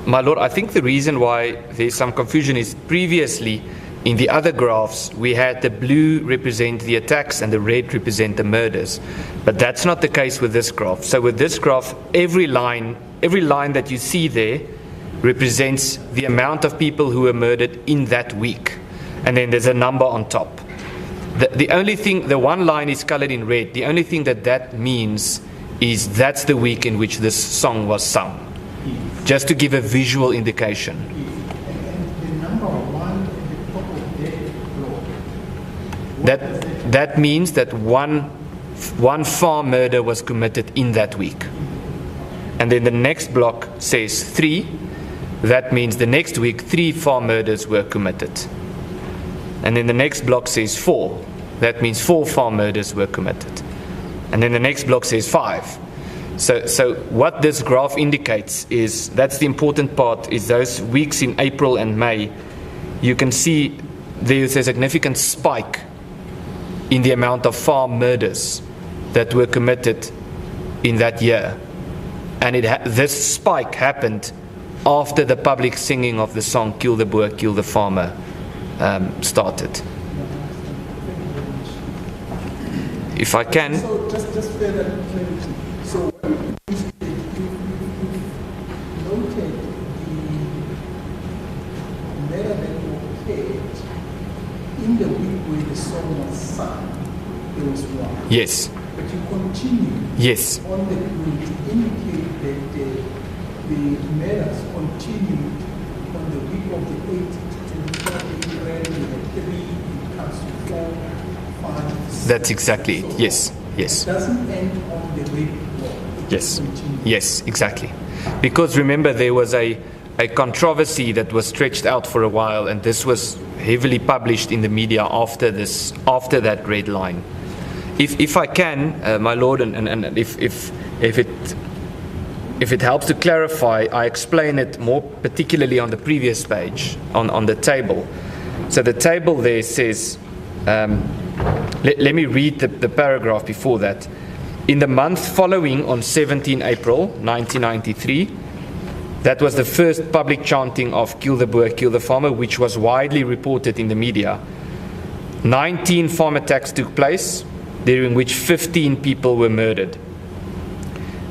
My Lord, I think the reason why there's some confusion is previously in the other graphs we had the blue represent the attacks and the red represent the murders. But that's not the case with this graph. So with this graph, every line that you see there represents the amount of people who were murdered in that week. And then there's a number on top. The only thing, the one line is colored in red. The only thing that means is that's the week in which this song was sung. Just to give a visual indication. And the number 1 at the top of that block. That means that one farm murder was committed in that week. And then the next block says 3. That means the next week 3 farm murders were committed. And then the next block says 4. That means 4 farm murders were committed. And then the next block says 5. So what this graph indicates is, that's the important part, is those weeks in April and May, you can see there's a significant spike in the amount of farm murders that were committed in that year. And this spike happened after the public singing of the song Kill the Boer, Kill the Farmer started. If I can. So just further clarity. So if noted the matter that occurred in the week where the song was sung, there was 1. Yes. But you continue Yes. on the grid to indicate that the matters continued on the week of the 8th to 24th April. We had 3, it comes to 4, 5, 6. That's exactly it. Yes. Yes. It doesn't end on the red block. It Yes. continues. Yes, exactly. Because remember, there was a controversy that was stretched out for a while, and this was heavily published in the media after that red line. If I can, my Lord, and if it helps to clarify, I explain it more particularly on the previous page, on the table. So the table there says, let me read the paragraph before that. In the month following on 17 April 1993, that was the first public chanting of Kill the Boer, Kill the Farmer, which was widely reported in the media. 19 farm attacks took place, during which 15 people were murdered.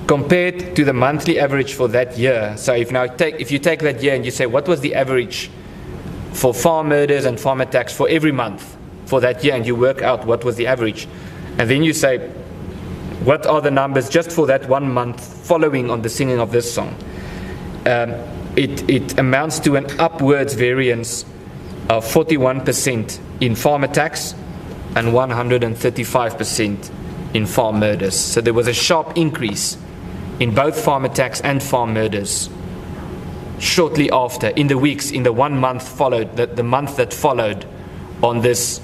Compared to the monthly average for that year, so if you take that year and you say, what was the average for farm murders and farm attacks for every month for that year, and you work out what was the average, and then you say, what are the numbers just for that 1 month following on the singing of this song? It amounts to an upwards variance of 41% in farm attacks and 135% in farm murders. So there was a sharp increase in both farm attacks and farm murders shortly after, in the weeks, in the 1 month followed, the month that followed on this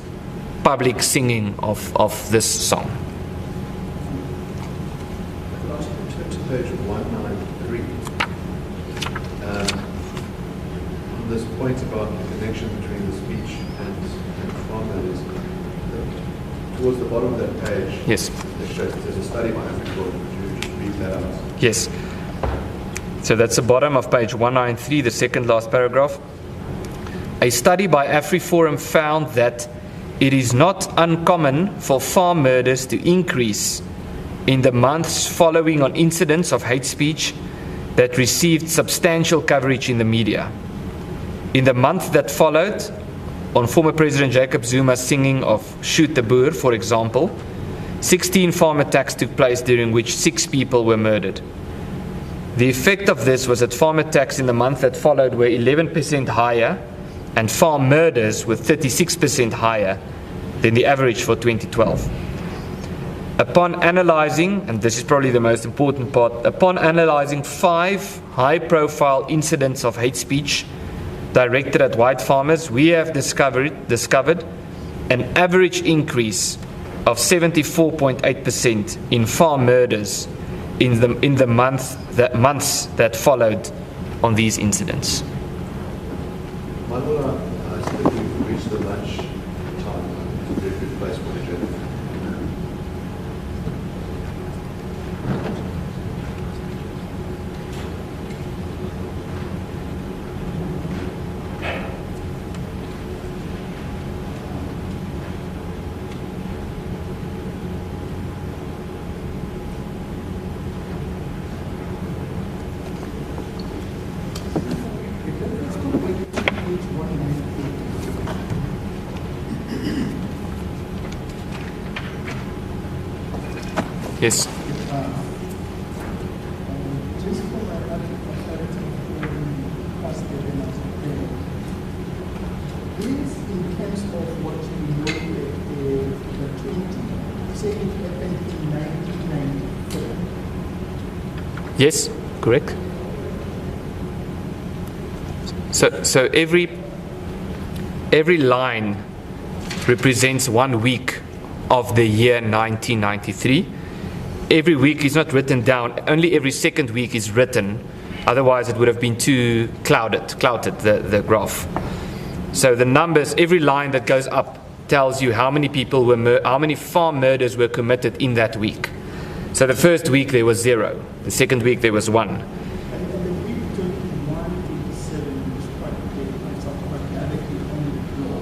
public singing of this song. Last in terms of page 193, on this point about the connection between the speech and farm murders, towards the bottom of that page, Yes. it shows there's a study by Afriforum. Could you just read that out? Yes. So that's the bottom of page 193, the second last paragraph. A study by Afriforum found that it is not uncommon for farm murders to increase in the months following on incidents of hate speech that received substantial coverage in the media. In the month that followed, on former President Jacob Zuma's singing of Shoot the Boer, for example, 16 farm attacks took place during which 6 people were murdered. The effect of this was that farm attacks in the month that followed were 11% higher and farm murders were 36% higher than the average for 2012. Upon analyzing, and this is probably the most important part, upon analyzing 5 high-profile incidents of hate speech directed at white farmers, we have discovered an average increase of 74.8% in farm murders in the months that followed on these incidents. Manuela, I see that we've reached the lunch time. It's a very good place for the agenda. Yes. Just for my clarity past the this in terms of what you know the 20, say it happened in 1994. Yes, correct. So every line represents 1 week of the year 1993. Every week is not written down, only every second week is written, otherwise it would have been too clouded, the graph. So the numbers, every line that goes up tells you how many people were, how many farm murders were committed in that week. So the first week there was 0, the second week there was 1. And the week 21, 27, which is quite big, it's automatically on the floor.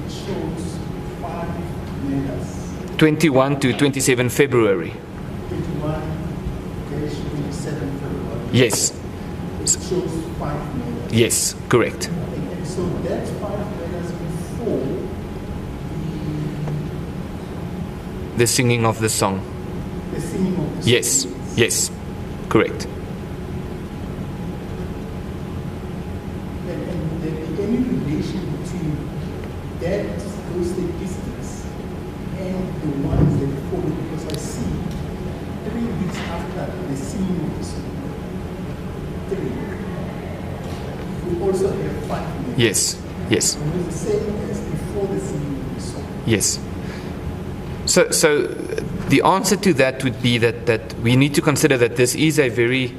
It shows 5 murders. 21 to 27 February. 27 February. Yes. It shows 5 murders. Yes, correct. And so that's 5 murders before The singing of the song. the singing of the Yes, song. yes, correct. And there be any relation between those statistics and the ones that follow, because I see 3 weeks after the singing of the song, 3, we also have 5 minutes. Yes, yes, And it's the same as before the singing of the song. yes. So the answer to that would be that we need to consider that this is a very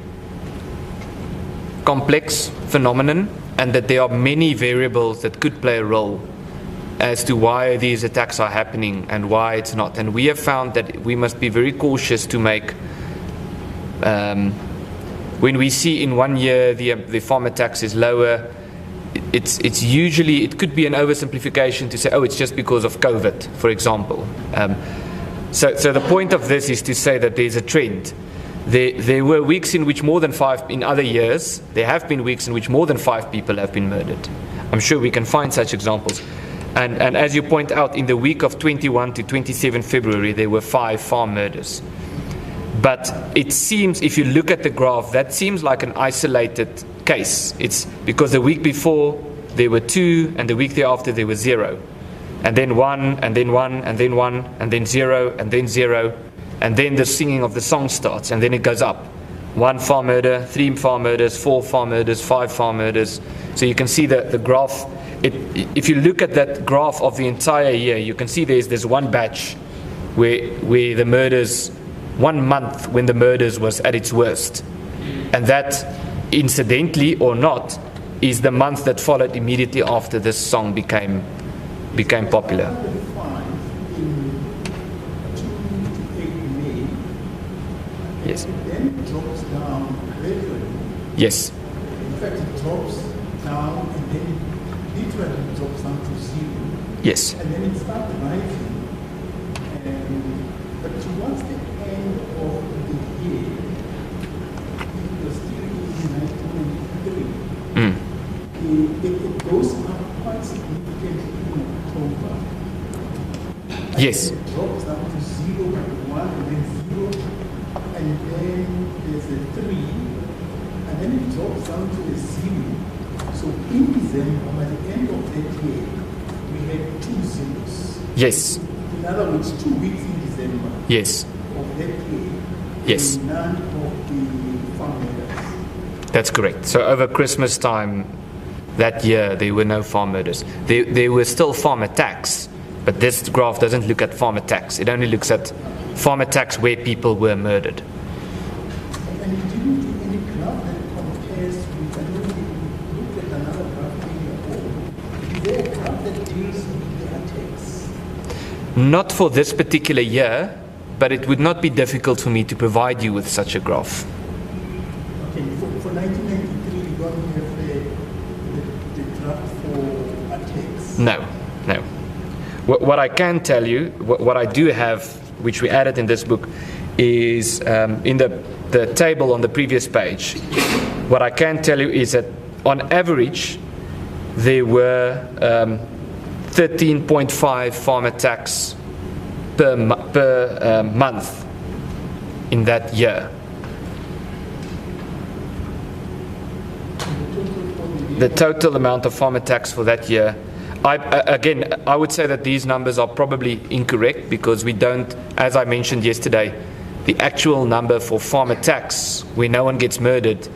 complex phenomenon and that there are many variables that could play a role as to why these attacks are happening and why it's not. And we have found that we must be very cautious to make, when we see in 1 year the farm attacks is lower, it's usually, it could be an oversimplification to say, oh, it's just because of COVID, for example. So the point of this is to say that there's a trend. There were weeks in which more than 5, in other years, there have been weeks in which more than 5 people have been murdered. I'm sure we can find such examples. And as you point out, in the week of 21 to 27 February, there were 5 farm murders. But it seems, if you look at the graph, that seems like an isolated case. It's because the week before there were 2 and the week thereafter there were 0. and then 1, and then 1, and then 1, and then 0, and then 0, and then the singing of the song starts, and then it goes up. 1 farm murder, 3 farm murders, 4 farm murders, 5 farm murders. So you can see the graph. If you look at that graph of the entire year, you can see there's one batch where the murders, 1 month when the murders was at its worst. And that, incidentally or not, is the month that followed immediately after this song became popular. Yes. Then it drops down gradually. Yes. In fact, it drops down and then literally drops down to 0. Yes. And then it starts rising. But towards the end of the year, it was still in 1993. It goes up quite significantly in October. Yes. It drops down to 0, 1, and then 0. And then there's a 3, and then it drops down to a 0. So in December, by the end of that year, we had 2 zeros. Yes. In other words, 2 weeks in December Yes. of that year, Yes. none of the farm murders. That's correct. So over Christmas time that year, there were no farm murders. There were still farm attacks, but this graph doesn't look at farm attacks. It only looks at farm attacks where people were murdered. And you didn't do any graph that compares with, I know you looked at another graph before. Is there a graph that deals with the attacks? Not for this particular year, but it would not be difficult for me to provide you with such a graph. Okay, for 1993, you don't have the graph for attacks? No. What I can tell you, what I do have, which we added in this book, is in the table on the previous page. What I can tell you is that on average, there were 13.5 farm attacks per month in that year. The total amount of farm attacks for that year. I would say that these numbers are probably incorrect because we don't, as I mentioned yesterday, the actual number for farm attacks where no one gets murdered,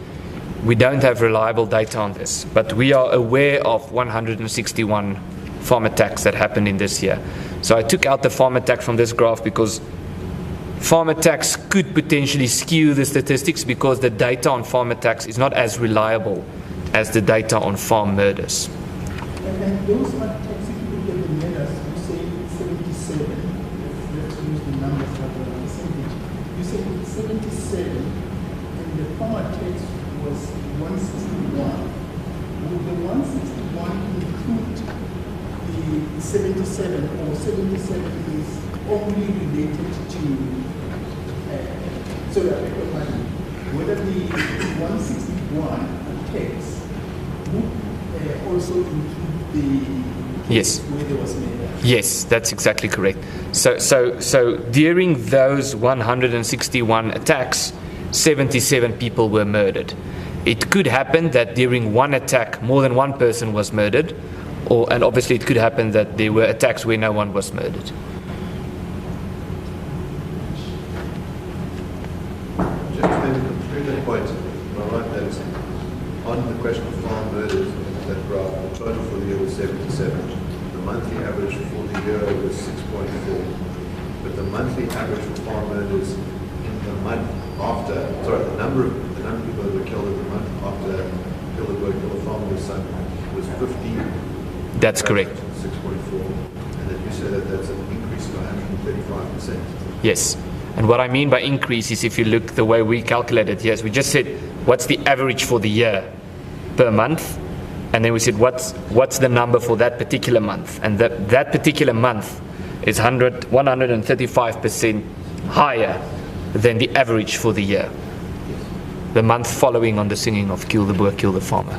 we don't have reliable data on this. But we are aware of 161 farm attacks that happened in this year. So I took out the farm attack from this graph because farm attacks could potentially skew the statistics because the data on farm attacks is not as reliable as the data on farm murders. And those attacks, if you look at the murders, you say 77. Let's use the numbers for the percentage. You say 77, and the farm attacks was 161. Would the 161 include the 77, or 77 is only related to, whether the 161 attacks would also include the Yes. where there was murder? Yes, that's exactly correct. So during those 161 attacks, 77 people were murdered. It could happen that during one attack, more than one person was murdered, and obviously it could happen that there were attacks where no one was murdered. Just to maybe conclude that point, am I right that on the question of farm murders, that graph, the total for the year was 77. The monthly average for the year was 6.4. But the monthly average for farm murders in the month after, the number of people that were killed in the month after Kill the Boy, Kill the Farmer was son was 15. That's correct. 6.4. And then you said that that's an increase of 135%. Yes. And what I mean by increase is if you look the way we calculated, yes, we just said what's the average for the year per month, and then we said what's the number for that particular month, and that particular month is 135% higher than the average for the year, the month following on the singing of Kill the Boer, Kill the Farmer.